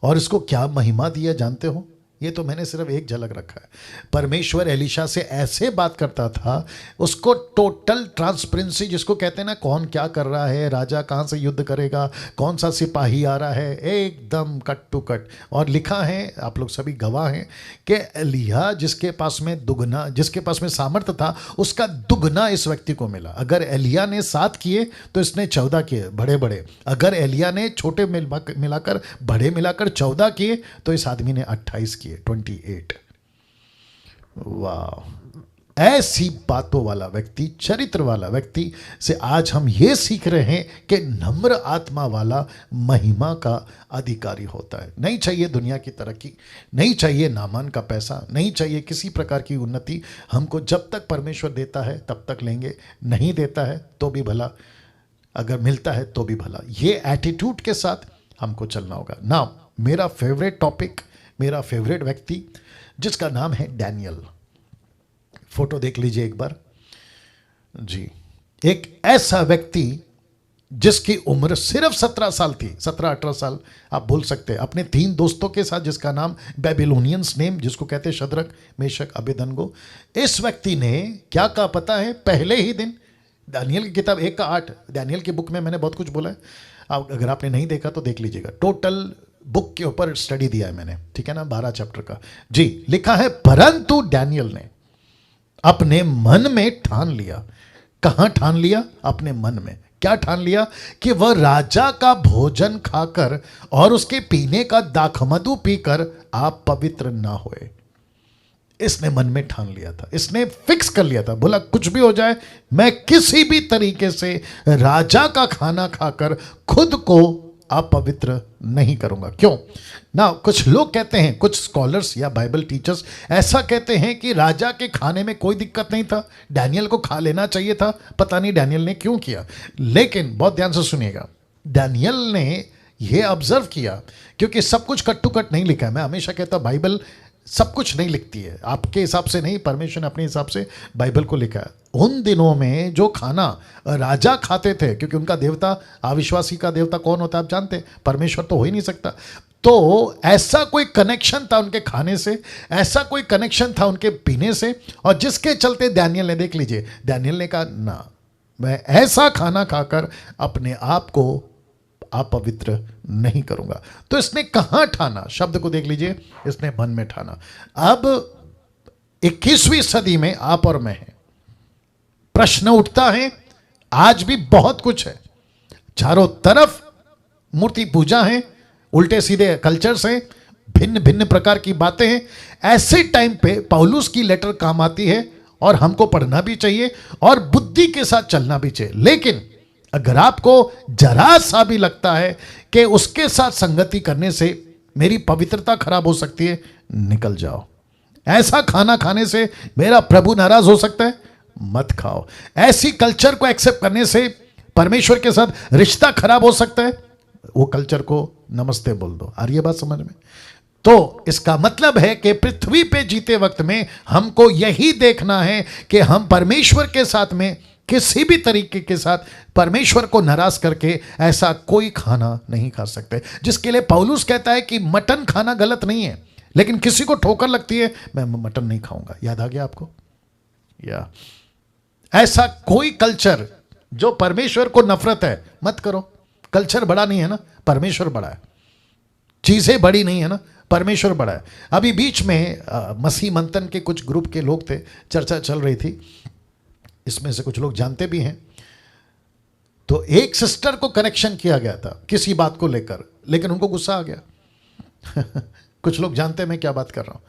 और इसको क्या महिमा दिया जानते हो? ये तो मैंने सिर्फ एक झलक रखा है। परमेश्वर एलीशा से ऐसे बात करता था, उसको टोटल ट्रांसपेरेंसी, जिसको कहते हैं ना, कौन क्या कर रहा है, राजा कहाँ से युद्ध करेगा, कौन सा सिपाही आ रहा है, एकदम कट टू कट। और लिखा है, आप लोग सभी गवाह हैं, कि एलिया जिसके पास में दुगना, जिसके पास में सामर्थ्य था, उसका दुगना इस व्यक्ति को मिला। अगर एलिया ने 7 किए तो इसने 14 किए, बड़े बड़े। अगर एलिया ने छोटे मिलाकर बड़े मिलाकर 14 किए तो इस आदमी ने 28 किए, 28। वाह! ऐसी बातों वाला व्यक्ति, चरित्र वाला व्यक्ति से आज हम ये सीख रहे हैं कि नम्र आत्मा वाला महिमा का अधिकारी होता है। नहीं चाहिए दुनिया की तरक्की, नहीं चाहिए नामान का पैसा, नहीं चाहिए किसी प्रकार की उन्नति। हमको जब तक परमेश्वर देता है तब तक लेंगे, नहीं देता है तो भी भला, अगर मिलता है तो भी भला। ये एटीट्यूड के साथ हमको चलना होगा ना। मेरा फेवरेट टॉपिक, मेरा फेवरेट व्यक्ति जिसका नाम है डैनियल। फोटो देख लीजिए एक बार जी। एक ऐसा व्यक्ति जिसकी उम्र सिर्फ 17 साल थी, 17-18 साल आप बोल सकते हैं, अपने 3 दोस्तों के साथ, जिसका नाम बेबीलोनियंस नेम, जिसको कहते हैं शद्रक, मेशक, अबेदनगो। इस व्यक्ति ने क्या कहा पता है? पहले ही दिन, दानियल की किताब 1 का 8, दानियल की बुक में मैंने बहुत कुछ बोला है, अगर आपने नहीं देखा तो देख लीजिएगा। टोटल बुक के ऊपर स्टडी दिया है मैंने, ठीक है ना, 12 चैप्टर का जी। लिखा है, परंतु डैनियल ने अपने मन में ठान लिया। कहां ठान लिया? अपने मन में। क्या ठान लिया? कि वह राजा का भोजन खाकर और उसके पीने का दाखमधु पीकर आप पवित्र ना होए। इसने मन में ठान लिया था, इसने फिक्स कर लिया था, बोला कुछ भी हो जाए मैं किसी भी तरीके से राजा का खाना खाकर खुद को अपवित्र नहीं करूंगा। क्यों ना, कुछ लोग कहते हैं, कुछ स्कॉलर्स या बाइबल टीचर्स ऐसा कहते हैं कि राजा के खाने में कोई दिक्कत नहीं था, डैनियल को खा लेना चाहिए था, पता नहीं डैनियल ने क्यों किया। लेकिन बहुत ध्यान से सुनिएगा, डैनियल ने यह ऑब्जर्व किया, क्योंकि सब कुछ कट टू कट नहीं लिखा है। मैं हमेशा कहता हूं बाइबल सब कुछ नहीं लिखती है, आपके हिसाब से नहीं, परमेश्वर ने अपने हिसाब से बाइबल को लिखा है। उन दिनों में जो खाना राजा खाते थे, क्योंकि उनका देवता, अविश्वासी का देवता कौन होता है आप जानते हैं, परमेश्वर तो हो ही नहीं सकता। तो ऐसा कोई कनेक्शन था उनके खाने से, ऐसा कोई कनेक्शन था उनके पीने से, और जिसके चलते दानियल ने, देख लीजिए, दानियल ने कहा ना, मैं ऐसा खाना खाकर अपने आप को अपवित्र नहीं करूंगा। तो इसने कहां ठाना, शब्द को देख लीजिए, इसने मन में ठाना। अब 21वीं सदी में आप और मैं हैं, प्रश्न उठता है, आज भी बहुत कुछ है, चारों तरफ मूर्ति पूजा है, उल्टे सीधे कल्चर्स हैं, भिन्न भिन्न प्रकार की बातें हैं। ऐसे टाइम पे पौलुस की लेटर काम आती है, और हमको पढ़ना भी चाहिए और बुद्धि के साथ चलना भी चाहिए। लेकिन अगर आपको जरा सा भी लगता है कि उसके साथ संगति करने से मेरी पवित्रता खराब हो सकती है, निकल जाओ। ऐसा खाना खाने से मेरा प्रभु नाराज हो सकता है, मत खाओ। ऐसी कल्चर को एक्सेप्ट करने से परमेश्वर के साथ रिश्ता खराब हो सकता है, वो कल्चर को नमस्ते बोल दो। आ रही है बात समझ में? तो इसका मतलब है कि पृथ्वी पे जीते वक्त में हमको यही देखना है कि हम परमेश्वर के साथ में किसी भी तरीके के साथ परमेश्वर को नाराज करके ऐसा कोई खाना नहीं खा सकते। जिसके लिए पौलुस कहता है कि मटन खाना गलत नहीं है, लेकिन किसी को ठोकर लगती है, मैं मटन नहीं खाऊंगा। याद आ गया आपको? या ऐसा कोई कल्चर जो परमेश्वर को नफरत है, मत करो। कल्चर बड़ा नहीं है ना, परमेश्वर बड़ा है। चीजें बड़ी नहीं है ना, परमेश्वर बड़ा है। अभी बीच में मसीह मंथन के कुछ ग्रुप के लोग थे, चर्चा चल रही थी, इसमें से कुछ लोग जानते भी हैं। तो एक सिस्टर को कनेक्शन किया गया था किसी बात को लेकर, लेकिन उनको गुस्सा आ गया। कुछ लोग जानते हैं मैं क्या बात कर रहा हूं।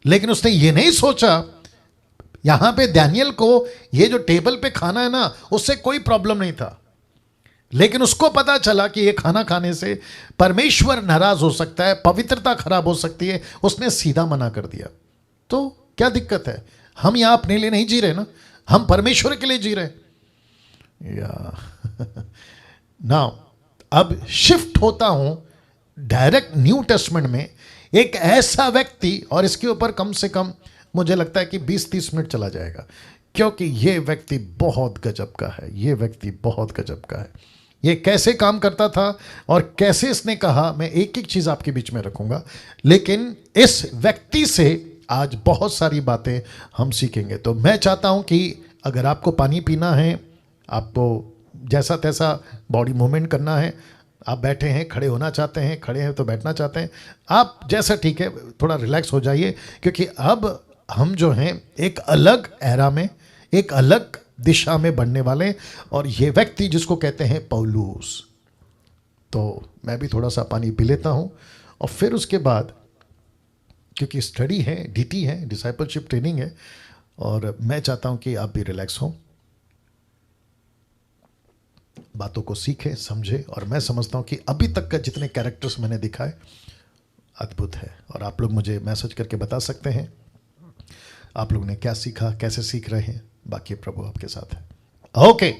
लेकिन उसने ये नहीं सोचा, यहां पे दानियल को ये जो टेबल पे खाना है ना, उससे कोई प्रॉब्लम नहीं था, लेकिन उसको पता चला कि ये खाना खाने से परमेश्वर नाराज हो सकता है, पवित्रता खराब हो सकती है। उसने सीधा मना कर दिया। तो क्या दिक्कत है? हम यहां अपने लिए नहीं जी रहे ना, हम परमेश्वर के लिए जी रहे। या नाउ अब शिफ्ट होता हूं डायरेक्ट न्यू टेस्टमेंट में। एक ऐसा व्यक्ति, और इसके ऊपर कम से कम मुझे लगता है कि 20-30 मिनट चला जाएगा, क्योंकि ये व्यक्ति बहुत गजब का है। ये व्यक्ति बहुत गजब का है। ये कैसे काम करता था और कैसे इसने कहा, मैं एक एक चीज आपके बीच में रखूंगा, लेकिन इस व्यक्ति से आज बहुत सारी बातें हम सीखेंगे। तो मैं चाहता हूं कि अगर आपको पानी पीना है, आपको जैसा तैसा बॉडी मूवमेंट करना है, आप बैठे हैं, खड़े होना चाहते हैं, खड़े हैं तो बैठना चाहते हैं, आप जैसा ठीक है, थोड़ा रिलैक्स हो जाइए, क्योंकि अब हम जो हैं एक अलग एरा में, एक अलग दिशा में बढ़ने वाले। और ये व्यक्ति जिसको कहते हैं पौलुस, तो मैं भी थोड़ा सा पानी पी लेता हूं, और फिर उसके बाद, क्योंकि स्टडी है, डीटी है, डिसाइपलशिप ट्रेनिंग है, और मैं चाहता हूं कि आप भी रिलैक्स हों, बातों को सीखें, समझें। और मैं समझता हूं कि अभी तक का जितने कैरेक्टर्स मैंने दिखाए अद्भुत है, और आप लोग मुझे मैसेज करके बता सकते हैं आप लोग ने क्या सीखा, कैसे सीख रहे हैं। बाकी प्रभु आपके साथ है। ओके,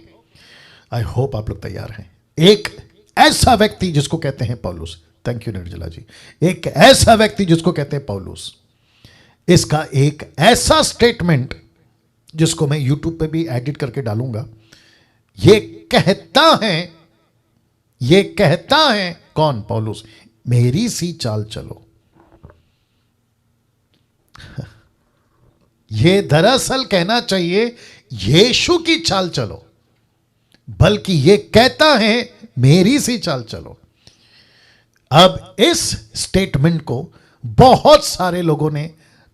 आई होप आप लोग तैयार हैं। एक ऐसा व्यक्ति जिसको कहते हैं पौलुस, थैंक यू निर्जला जी, एक ऐसा व्यक्ति जिसको कहते हैं पौलुस, इसका एक ऐसा स्टेटमेंट जिसको मैं यूट्यूब पे भी एडिट करके डालूंगा। ये कहता है कौन? पौलुस, मेरी सी चाल चलो। ये दरअसल कहना चाहिए यीशु की चाल चलो, बल्कि ये कहता है मेरी सी चाल चलो। अब इस स्टेटमेंट को बहुत सारे लोगों ने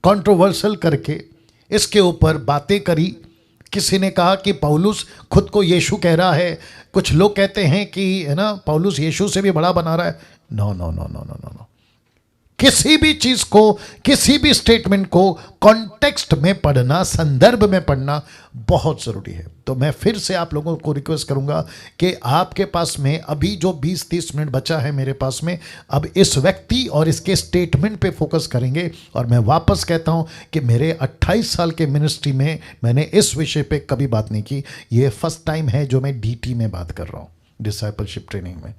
कंट्रोवर्शियल करके इसके ऊपर बातें करी। किसी ने कहा कि पौलुस खुद को यीशु कह रहा है, कुछ लोग कहते हैं कि है ना पौलुस यीशु से भी बड़ा बना रहा है। No no no no no no no, किसी भी चीज को, किसी भी स्टेटमेंट को कॉन्टेक्स्ट में पढ़ना, संदर्भ में पढ़ना बहुत जरूरी है। तो मैं फिर से आप लोगों को रिक्वेस्ट करूंगा कि आपके पास में अभी जो 20-30 मिनट बचा है मेरे पास में, अब इस व्यक्ति और इसके स्टेटमेंट पे फोकस करेंगे। और मैं वापस कहता हूं कि मेरे 28 साल के मिनिस्ट्री में मैंने इस विषय पे कभी बात नहीं की। ये फर्स्ट टाइम है जो मैं डीटी में बात कर रहा हूं, डिसाइपलशिप ट्रेनिंग में।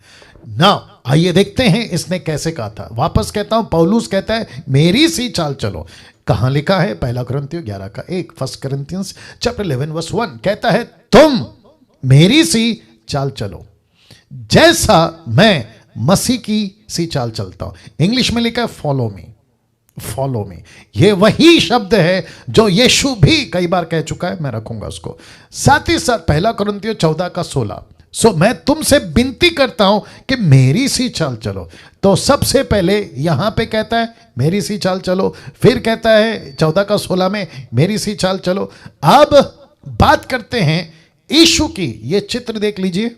ना आइए देखते हैं इसने कैसे कहा था। वापस कहता हूं, पौलुस कहता है मेरी सी चाल चलो। कहां लिखा है? 1 कुरिन्थियों 11:1, 1 Corinthians chapter 11 verse 1 कहता है तुम मेरी सी चाल चलो जैसा मैं मसीह की सी चाल चलता हूं। इंग्लिश में लिखा है फॉलो मी, फॉलो मी। ये वही शब्द है जो यीशु भी कई बार कह चुका है, मैं रखूंगा उसको। साथ ही साथ 1 कुरिन्थियों 14:16 सो मैं तुमसे विनती करता हूं कि मेरी सी चाल चलो। तो सबसे पहले यहां पे कहता है मेरी सी चाल चलो, फिर कहता है 14:16 में मेरी सी चाल चलो। अब बात करते हैं यीशु की। ये चित्र देख लीजिए।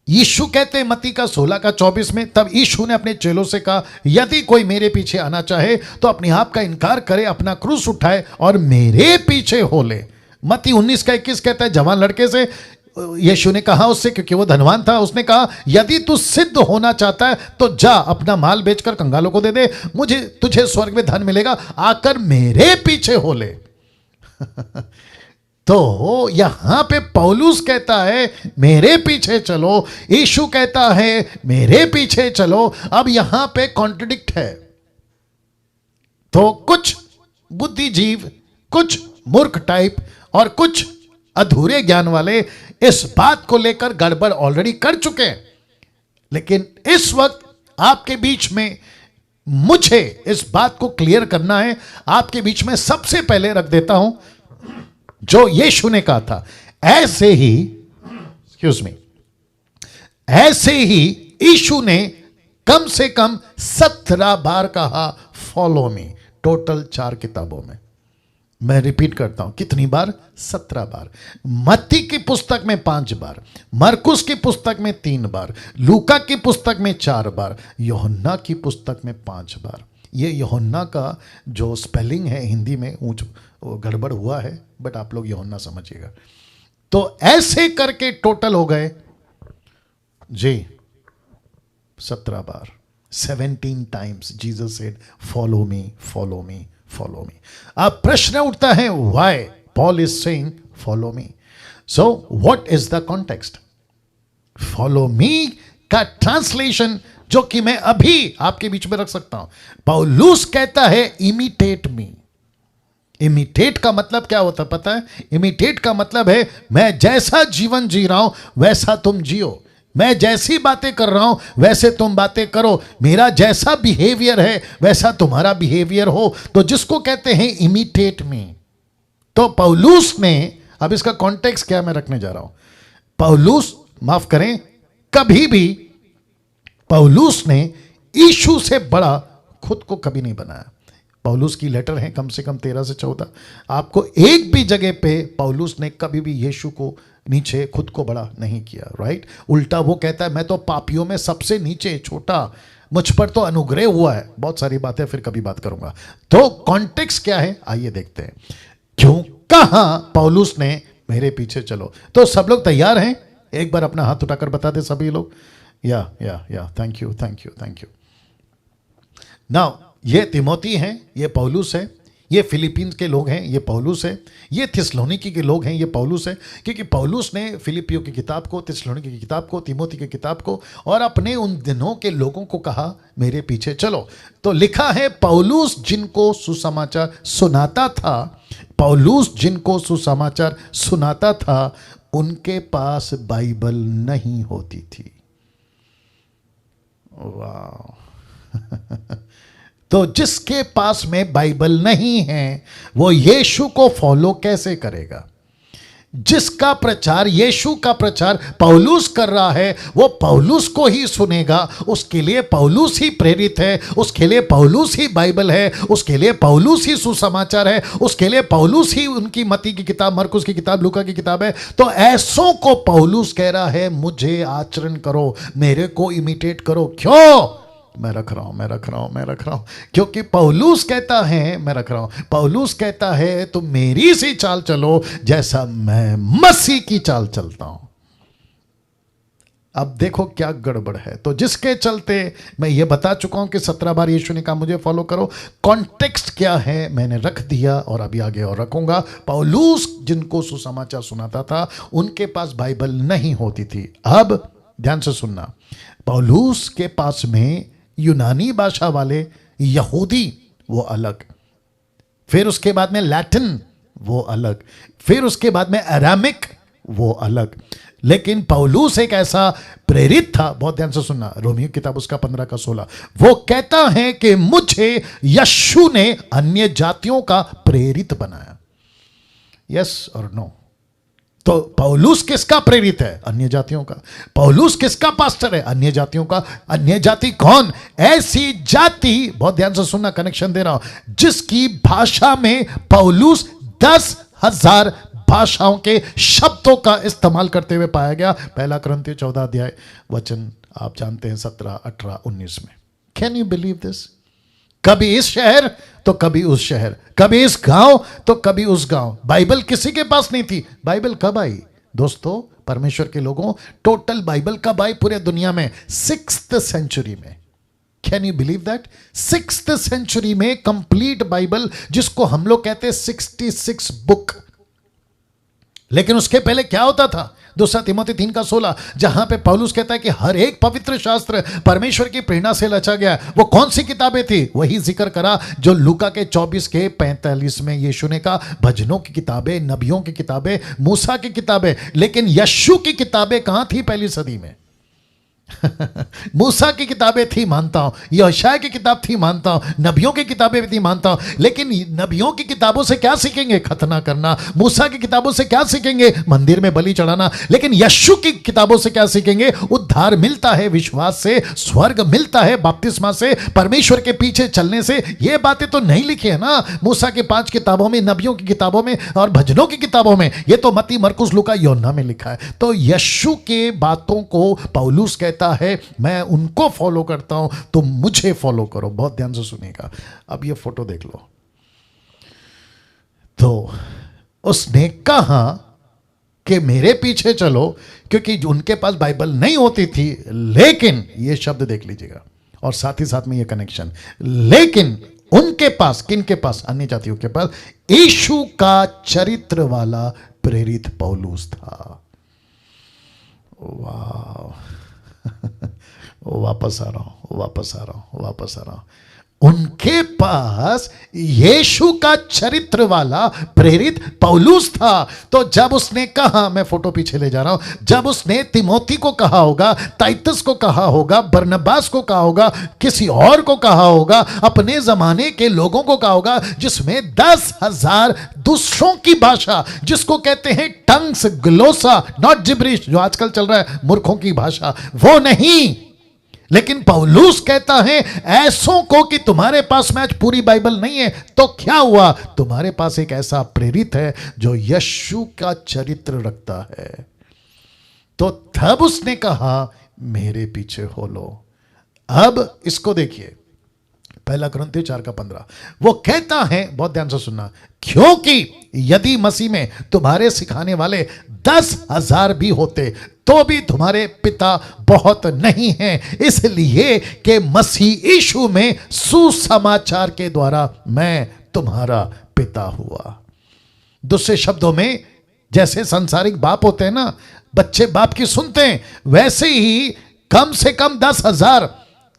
यीशु कहते हैं मत्ती का 16:24 में, तब यीशु ने अपने चेलों से कहा यदि कोई मेरे पीछे आना चाहे तो अपने आप का इनकार करे, अपना क्रूस उठाए और मेरे पीछे हो ले। मत्ती 19:21 कहता है जवान लड़के से यीशु ने कहा उससे, क्योंकि वो धनवान था, उसने कहा यदि तू सिद्ध होना चाहता है तो जा अपना माल बेचकर कंगालों को दे दे, मुझे तुझे स्वर्ग में धन मिलेगा, आकर मेरे पीछे हो ले। तो यहां पे पौलुस कहता है मेरे पीछे चलो, यीशु कहता है मेरे पीछे चलो। अब यहां पे कॉन्ट्रडिक्ट है। तो कुछ बुद्धिजीव, कुछ मूर्ख टाइप और कुछ अधूरे ज्ञान वाले इस बात को लेकर गड़बड़ ऑलरेडी कर चुके हैं। लेकिन इस वक्त आपके बीच में मुझे इस बात को क्लियर करना है। आपके बीच में सबसे पहले रख देता हूं जो यीशु ने कहा था। ऐसे ही एक्सक्यूज मी, ऐसे ही यीशु ने कम से कम 17 बार कहा फॉलो मी, टोटल 4 किताबों में। मैं रिपीट करता हूं, कितनी बार? 17 बार। मत्ती की पुस्तक में 5 बार, मरकुस की पुस्तक में 3 बार, लूका की पुस्तक में 4 बार, यूहन्ना की पुस्तक में 5 बार। ये यूहन्ना का जो स्पेलिंग है हिंदी में ऊंच गड़बड़ हुआ है, बट आप लोग यूहन्ना समझिएगा। तो ऐसे करके टोटल हो गए जी 17 बार। 17 times Jesus said follow me, follow me, follow me. अब प्रश्न उठता है why Paul is saying follow me. So what is the context? Follow me का ट्रांसलेशन जो कि मैं अभी आपके बीच में रख सकता हूं, पौलुस कहता है इमिटेट मी। इमिटेट का मतलब क्या होता है पता है? इमिटेट का मतलब है मैं जैसा जीवन जी रहा हूं वैसा तुम जियो, मैं जैसी बातें कर रहा हूं वैसे तुम बातें करो, मेरा जैसा बिहेवियर है वैसा तुम्हारा बिहेवियर हो। तो जिसको कहते हैं इमिटेट मी। तो पौलुस ने, अब इसका कॉन्टेक्स्ट क्या मैं रखने जा रहा हूं। पौलुस, माफ करें, कभी भी पौलुस ने यीशु से बड़ा खुद को कभी नहीं बनाया। पौलुस की लेटर है कम से कम 13 से 14। आपको एक भी जगह पे पौलुस ने कभी भी यीशु को नीचे, खुद को बड़ा नहीं किया, राइट? उल्टा वो कहता है मैं तो पापियों में सबसे नीचे, छोटा, मुझ पर तो अनुग्रह हुआ है। बहुत सारी बातें फिर कभी बात करूंगा। तो कॉन्टेक्स्ट क्या है आइए देखते हैं। क्यों कहा पौलुस ने मेरे पीछे चलो? तो सब लोग तैयार हैं? एक बार अपना हाथ उठाकर बता दे सभी लोग। या thank you, thank you, thank you. Now ये तिमोथी हैं, ये पौलुस है, ये फिलिपींस के लोग हैं, ये पौलुस है, ये थिस्सलुनीकी के लोग हैं, ये पौलुस है। क्योंकि पौलुस ने फिलिपियों की किताब को, थिस्सलुनीकी की किताब को, तिमोथी की किताब को और अपने उन दिनों के लोगों को कहा मेरे पीछे चलो। तो लिखा है पौलुस जिनको सुसमाचार सुनाता था, पौलुस जिनको सुसमाचार सुनाता था उनके पास बाइबल नहीं होती थी। वाह। तो जिसके पास में बाइबल नहीं है वो यीशु को फॉलो कैसे करेगा? जिसका प्रचार, यीशु का प्रचार पौलुस कर रहा है वो पौलुस को ही सुनेगा। उसके लिए पौलुस ही प्रेरित है, उसके लिए पौलुस ही बाइबल है, उसके लिए पौलुस ही सुसमाचार है, उसके लिए पौलुस ही उनकी मत्ती की किताब, मरकुस की किताब, लूका की किताब है। तो ऐसों को पौलुस कह रहा है मुझे आचरण करो, मेरे को इमिटेट करो। क्यों? मैं रख रहा हूं, मैं रख रहा हूं, मैं रख रहा हूं, क्योंकि पौलुस कहता है मैं रख रहा हूं। पौलुस कहता है तुम मेरी सी चाल चलो जैसा मैं मसीह की चाल चलता हूं। अब देखो क्या गड़बड़ है। तो जिसके चलते मैं ये बता चुका हूं कि 17 बार यीशु ने कहा मुझे फॉलो करो। कॉन्टेक्स्ट क्या है मैंने रख दिया और अभी आगे और रखूंगा। पौलुस जिनको सुसमाचार सुनाता था उनके पास बाइबल नहीं होती थी। अब ध्यान से सुनना, पौलुस के पास में यूनानी भाषा वाले यहूदी वो अलग, फिर उसके बाद में लैटिन वो अलग, फिर उसके बाद में अरामिक वो अलग। लेकिन पौलुस एक ऐसा प्रेरित था, बहुत ध्यान से सुनना, रोमियो किताब उसका 15 का 16, वो कहता है कि मुझे यीशु ने अन्य जातियों का प्रेरित बनाया। यस और नो? तो पौलुस किसका प्रेरित है? अन्य जातियों का। पौलुस किसका पास्टर है? अन्य जातियों का। अन्य जाति कौन? ऐसी जाति, बहुत ध्यान से सुनना, कनेक्शन दे रहा हूं, जिसकी भाषा में पौलुस 10,000 भाषाओं के शब्दों का इस्तेमाल करते हुए पाया गया। पहला कुरिन्थियों 14 अध्याय वचन आप जानते हैं 17, 18, 19 में। Can you believe this? कभी इस शहर तो कभी उस शहर, कभी इस गांव तो कभी उस गांव। बाइबल किसी के पास नहीं थी। बाइबल कब आई दोस्तों? परमेश्वर के लोगों, टोटल बाइबल कब आई पूरे दुनिया में? 6th सेंचुरी में। Can you believe that? 6th century में कंप्लीट बाइबल, जिसको हम लोग कहते हैं 66 बुक। लेकिन उसके पहले क्या होता था? 2 तिमोथी 3 का 16, जहां पे पौलुस कहता है कि हर एक पवित्र शास्त्र परमेश्वर की प्रेरणा से रचा गया। वो कौन सी किताबें थी? वही जिक्र करा जो लूका के 24 के 45 में यीशु ने कहा, भजनों की किताबें, नबियों की किताबें, मूसा की किताबें। लेकिन यीशु की किताबें कहां थी पहली सदी में? मूसा की किताबें थी मानता हूं, यशायाह की किताब थी मानता हूं, नबियों की किताबें भी थी मानता हूं। लेकिन नबियों की किताबों से क्या सीखेंगे? खतना करना। मूसा की किताबों से क्या सीखेंगे? मंदिर में बलि चढ़ाना। लेकिन यीशु की किताबों से क्या सीखेंगे? उद्धार मिलता है विश्वास से, स्वर्ग मिलता है बपतिस्मा से, परमेश्वर के पीछे चलने से। ये बातें तो नहीं लिखी है ना मूसा के 5 किताबों में, नबियों की किताबों में और भजनों की किताबों में। ये तो मत्ती, मरकुस, लूका, यूहन्ना में लिखा है। तो यीशु के बातों को पौलुस कहता है मैं उनको फॉलो करता हूं, तुम मुझे फॉलो करो। बहुत ध्यान से सुनिएगा। अब ये फोटो देख लो। तो उसने कहा कि मेरे पीछे चलो, क्योंकि उनके पास बाइबल नहीं होती थी। लेकिन ये शब्द देख लीजिएगा और साथ ही साथ में ये कनेक्शन, लेकिन उनके पास, किनके पास? अन्य जातियों के पास यीशु का चरित्र वाला प्रेरित पौलुस था। वाह वापस आ रहा हूं। उनके पास यीशु का चरित्र वाला प्रेरित पौलुस था। तो जब उसने कहा, मैं फोटो पीछे ले जा रहा हूं, जब उसने तिमोथी को कहा होगा, टाइटस को कहा होगा, बरनबास को कहा होगा, किसी और को कहा होगा, अपने जमाने के लोगों को कहा होगा, जिसमें 10,000 दूसरों की भाषा, जिसको कहते हैं टंग्स, ग्लोसा, नॉट जिब्रिश, जो आजकल चल रहा है मूर्खों की भाषा, वो नहीं। लेकिन पौलुस कहता है ऐसों को कि तुम्हारे पास में आज पूरी बाइबल नहीं है, तो क्या हुआ? तुम्हारे पास एक ऐसा प्रेरित है जो यीशु का चरित्र रखता है। तो तब उसने कहा मेरे पीछे हो लो। अब इसको देखिए, पहला कुरिन्थियों 4 का 15, वो कहता है, बहुत ध्यान से सुनना, क्योंकि यदि मसीह में तुम्हारे सिखाने वाले 10,000 भी होते तो भी तुम्हारे पिता बहुत नहीं हैं, इसलिए कि मसीह यीशु में सुसमाचार के द्वारा मैं तुम्हारा पिता हुआ। दूसरे शब्दों में, जैसे संसारिक बाप होते हैं ना, बच्चे बाप की सुनते हैं, वैसे ही कम से कम 10,000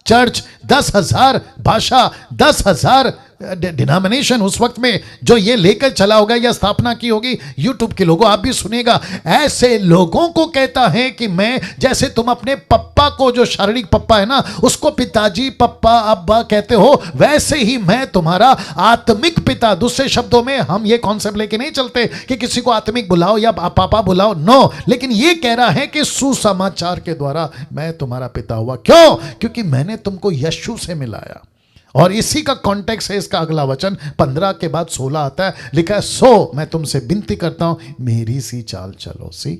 चर्च, 10,000 भाषा, 10,000 डिनोमिनेशन उस वक्त में जो ये लेकर चला होगा या स्थापना की होगी। यूट्यूब के लोगों, आप भी सुनेगा, ऐसे लोगों को कहता है कि मैं, जैसे तुम अपने पप्पा को, जो शारीरिक पप्पा है ना, उसको पिताजी, पप्पा, अब्बा कहते हो, वैसे ही मैं तुम्हारा आत्मिक पिता। दूसरे शब्दों में हम ये कॉन्सेप्ट लेके नहीं चलते कि किसी को आत्मिक बुलाओ या पापा बुलाओ, नो। लेकिन ये कह रहा है कि सुसमाचार के द्वारा मैं तुम्हारा पिता हुआ। क्यों? क्योंकि मैंने तुमको यीशु से मिलाया। और इसी का कॉन्टेक्स्ट है इसका अगला वचन, 15 के बाद 16 आता है, लिखा है, सो मैं तुमसे विनती करता हूं मेरी सी चाल चलो। सी,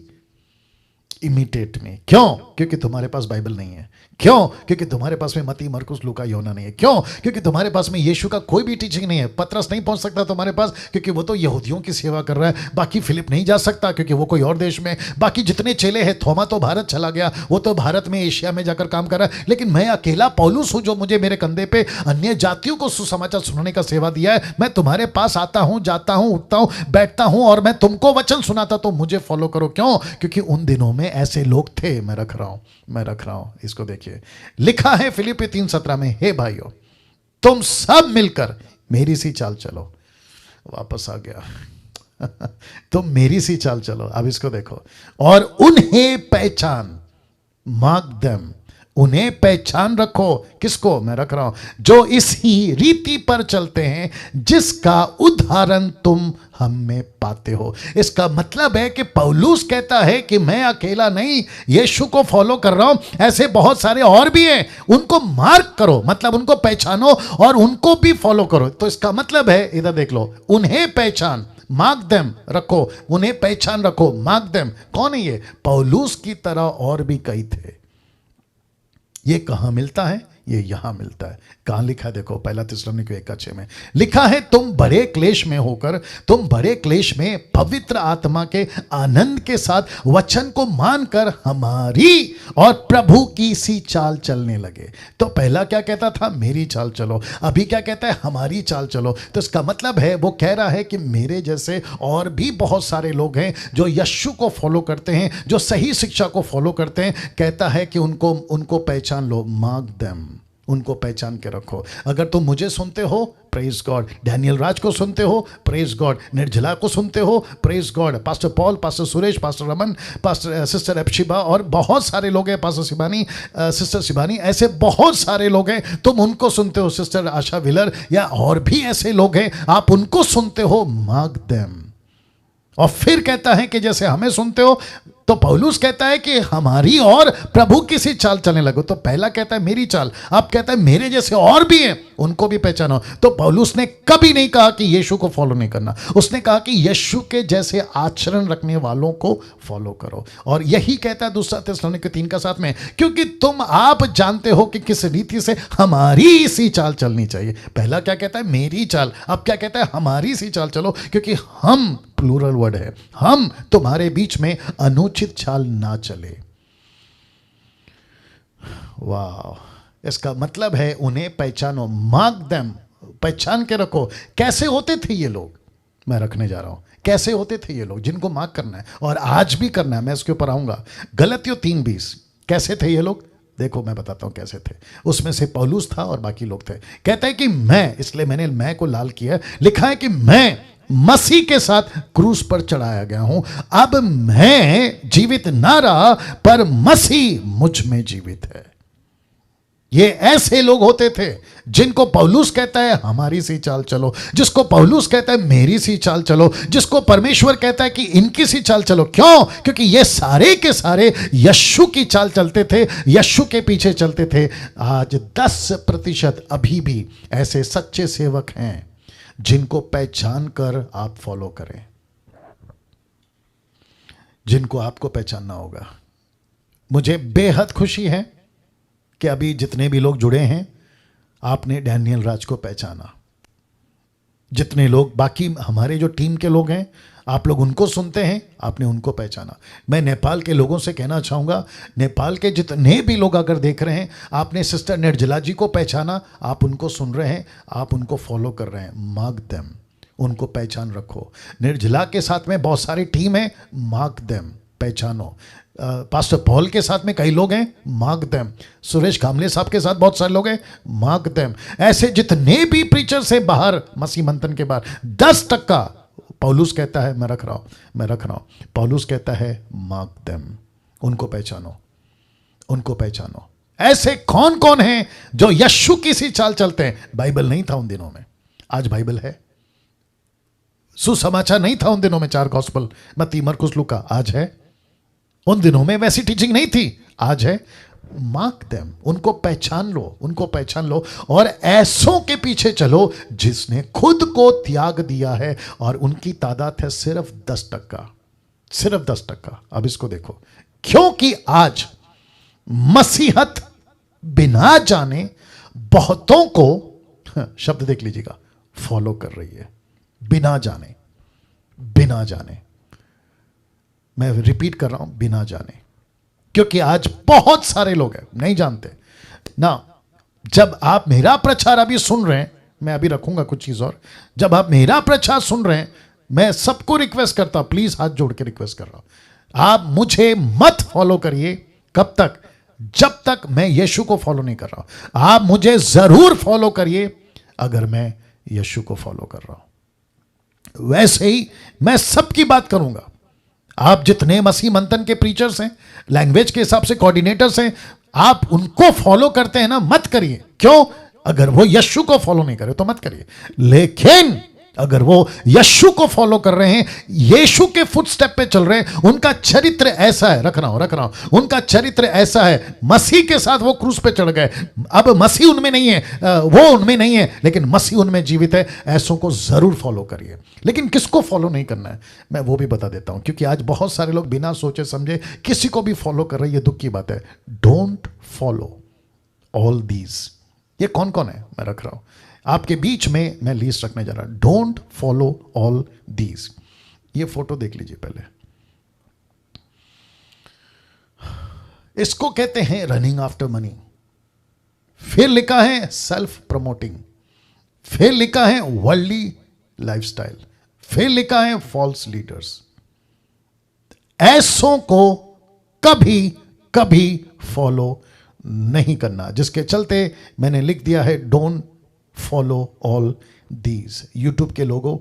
इमिटेट मी। क्यों? क्योंकि तुम्हारे पास बाइबल नहीं है। क्यों? क्योंकि तुम्हारे पास में मत्ती, मरकुस, लूका, योना नहीं है। क्यों? क्योंकि तुम्हारे पास में यीशु का कोई भी टीचिंग नहीं है। पतरस नहीं पहुंच सकता तुम्हारे पास क्योंकि वो तो यहूदियों की सेवा कर रहा है। बाकी फिलिप नहीं जा सकता क्योंकि वो कोई और देश में। बाकी जितने चेले हैं, थोमा तो भारत चला गया, वो तो भारत में, एशिया में जाकर काम कर रहा है। लेकिन मैं अकेला पौलुस हूं जो मुझे मेरे कंधे पे अन्य जातियों को सुसमाचार सुनाने का सेवा दिया है। मैं तुम्हारे पास आता हूं, जाता हूं, उठता हूं, बैठता हूं और मैं तुमको वचन सुनाता, तो मुझे फॉलो करो। क्यों? क्योंकि उन दिनों में ऐसे लोग थे। मैं रख रहा हूं। इसको देखिए, लिखा है फिलिप्पी 3:17 में, हे भाइयों, तुम सब मिलकर मेरी सी चाल चलो। वापस आ गया तुम मेरी सी चाल चलो। अब इसको देखो, और उन्हें पहचान, मार्क देम, उन्हें पहचान रखो। किसको? मैं रख रहा हूं, जो इसी रीति पर चलते हैं जिसका उदाहरण तुम हम में पाते हो। इसका मतलब है कि पौलुस कहता है कि मैं अकेला नहीं यीशु को फॉलो कर रहा हूं, ऐसे बहुत सारे और भी हैं, उनको मार्क करो, मतलब उनको पहचानो और उनको भी फॉलो करो। तो इसका मतलब है, इधर देख लो, उन्हें पहचान, मार्क देम, रखो, उन्हें पहचान रखो, मार्क देम। कौन है ये? पौलुस की तरह और भी कई थे। ये कहां मिलता है? ये यहां मिलता है। कहां लिखा है? देखो, पहला थिस्सलुनीके 1:6 में लिखा है, तुम बड़े क्लेश में होकर, तुम बड़े क्लेश में पवित्र आत्मा के आनंद के साथ वचन को मानकर हमारी और प्रभु की सी चाल चलने लगे। तो पहला क्या कहता था? मेरी चाल चलो। अभी क्या कहता है? हमारी चाल चलो। तो इसका मतलब है, वो कह रहा है कि मेरे जैसे और भी बहुत सारे लोग हैं जो यीशु को फॉलो करते हैं, जो सही शिक्षा को फॉलो करते हैं। कहता है कि उनको पहचान लो, मार्क देम, उनको पहचान के रखो। अगर तुम मुझे सुनते हो, प्रेज गॉड, डैनियल राज को सुनते हो, प्रेज गॉड, निर्जला को सुनते हो, praise God, pastor Paul, pastor Suresh, pastor Raman, pastor sister Hephzibah और बहुत सारे लोग हैं, पास्टर शिबानी, सिस्टर शिबानी, ऐसे बहुत सारे लोग हैं, तुम उनको सुनते हो, सिस्टर आशा विलर, या और भी ऐसे लोग हैं, आप उनको सुनते हो, मार्क देम। और फिर कहता है कि जैसे हमें सुनते हो, तो पौलुस कहता है कि हमारी और प्रभु की सी चाल चलने लगो। तो पहला कहता है मेरी चाल, अब कहता है मेरे जैसे और भी हैं, उनको भी पहचानो। तो पौलुस ने कभी नहीं कहा कि यीशु को फॉलो नहीं करना, उसने कहा कि यीशु के जैसे आचरण रखने वालों को फॉलो करो। और यही कहता है दूसरा थिस्सलुनीके 3:7 में, क्योंकि तुम आप जानते हो कि किस रीति से हमारी सी चाल चलनी चाहिए। पहला क्या कहता है? मेरी चाल। अब क्या कहता है? हमारी सी चाल चलो, क्योंकि हम, प्लूरल वर्ड है, हम तुम्हारे बीच में अनुचित चाल ना चले। वाह! इसका मतलब है उन्हें पहचानो, मार्क देम, पहचान के रखो। कैसे होते थे ये लोग? मैं रखने जा रहा हूं, कैसे होते थे ये लोग जिनको मार्क करना है और आज भी करना है। मैं इसके ऊपर आऊंगा। गलतियों 3:20, कैसे थे ये लोग? देखो, मैं बताता हूं कैसे थे। उसमें से पौलुस था और बाकी लोग थे। कहता है कि मैं, इसलिए मैंने मैं को लाल किया, लिखा है कि मैं मसीह के साथ क्रूस पर चढ़ाया गया हूं। अब मैं जीवित ना रहा, पर मसीह मुझ में जीवित है। ये ऐसे लोग होते थे जिनको पौलुस कहता है हमारी सी चाल चलो, जिसको पौलुस कहता है मेरी सी चाल चलो, जिसको परमेश्वर कहता है कि इनकी सी चाल चलो। क्यों? क्योंकि ये सारे के सारे यीशु की चाल चलते थे, यीशु के पीछे चलते थे। आज 10% अभी भी ऐसे सच्चे सेवक हैं जिनको पहचान कर आप फॉलो करें, जिनको आपको पहचानना होगा। मुझे बेहद खुशी है कि अभी जितने भी लोग जुड़े हैं, आपने डैनियल राज को पहचाना। जितने लोग बाकी हमारे जो टीम के लोग हैं, आप लोग उनको सुनते हैं, आपने उनको पहचाना। मैं नेपाल के लोगों से कहना चाहूँगा, नेपाल के जितने भी लोग अगर देख रहे हैं, आपने सिस्टर निर्जला जी को पहचाना, आप उनको सुन रहे हैं, आप उनको फॉलो कर रहे हैं, मार्क देम, उनको पहचान रखो। निर्जला के साथ में बहुत सारी टीम है, मार्क देम, पहचानो। पास्टर पॉल के साथ में कई लोग हैं, मार्क देम। सुरेश कामले साहब के साथ बहुत सारे लोग हैं, मार्क देम। ऐसे जितने भी प्रीचर से बाहर, मसीह मंथन के बाहर, 10% पौलुस कहता है मैं रख रहा हूं। पौलुस कहता है मार्क देम, उनको पहचानो, उनको पहचानो। ऐसे कौन कौन हैं जो यीशु की सी चाल चलते हैं? बाइबल नहीं था उन दिनों में, आज बाइबल है। सुसमाचार नहीं था उन दिनों में, 4 गॉस्पेल, मत्ती, मरकुस, लूका, आज है। उन दिनों में वैसी टीचिंग नहीं थी, आज है। मार्क देम, उनको पहचान लो, उनको पहचान लो और ऐसों के पीछे चलो जिसने खुद को त्याग दिया है, और उनकी तादाद है सिर्फ 10%, सिर्फ 10%। अब इसको देखो, क्योंकि आज मसीहत बिना जाने बहुतों को, शब्द देख लीजिएगा, फॉलो कर रही है। बिना जाने, बिना जाने, मैं रिपीट कर रहा हूं, बिना जाने। क्योंकि आज बहुत सारे लोग हैं नहीं जानते ना। जब आप मेरा प्रचार अभी सुन रहे हैं, मैं अभी रखूंगा कुछ चीज और, जब आप मेरा प्रचार सुन रहे हैं, मैं सबको रिक्वेस्ट करता हूं, प्लीज हाथ जोड़ के रिक्वेस्ट कर रहा हूं, आप मुझे मत फॉलो करिए। कब तक? जब तक मैं यीशु को फॉलो नहीं कर रहा हूं। आप मुझे जरूर फॉलो करिए अगर मैं यीशु को फॉलो कर रहा हूं। वैसे ही मैं सबकी बात करूंगा। आप जितने मसीह मंथन के प्रीचर्स हैं, लैंग्वेज के हिसाब से कोऑर्डिनेटर्स हैं, आप उनको फॉलो करते हैं ना, मत करिए। क्यों? अगर वो यीशु को फॉलो नहीं करे तो मत करिए। लेकिन अगर वो यीशु को फॉलो कर रहे हैं, यीशु के फुटस्टेप पे चल रहे हैं, उनका चरित्र ऐसा है, रख रहा हूं, उनका चरित्र ऐसा है, मसीह के साथ वो क्रूस पे चढ़ गए, अब मसीह उनमें नहीं है, वो उनमें नहीं है, लेकिन मसीह उनमें जीवित है, ऐसों को जरूर फॉलो करिए। लेकिन किसको फॉलो नहीं करना है मैं वो भी बता देता हूं, क्योंकि आज बहुत सारे लोग बिना सोचे समझे किसी को भी फॉलो कर रहे हैं। ये दुख की बात है। Don't follow all these. ये कौन कौन है मैं रख रहा हूं आपके बीच में, मैं लिस्ट रखने जा रहा हूं। Don't follow all these. ये फोटो देख लीजिए पहले। इसको कहते हैं रनिंग आफ्टर मनी। फिर लिखा है सेल्फ प्रमोटिंग। फिर लिखा है वर्ल्डली लाइफस्टाइल। फिर लिखा है फॉल्स लीडर्स। ऐसों को कभी कभी फॉलो नहीं करना, जिसके चलते मैंने लिख दिया है don't follow all these. YouTube के लोगों,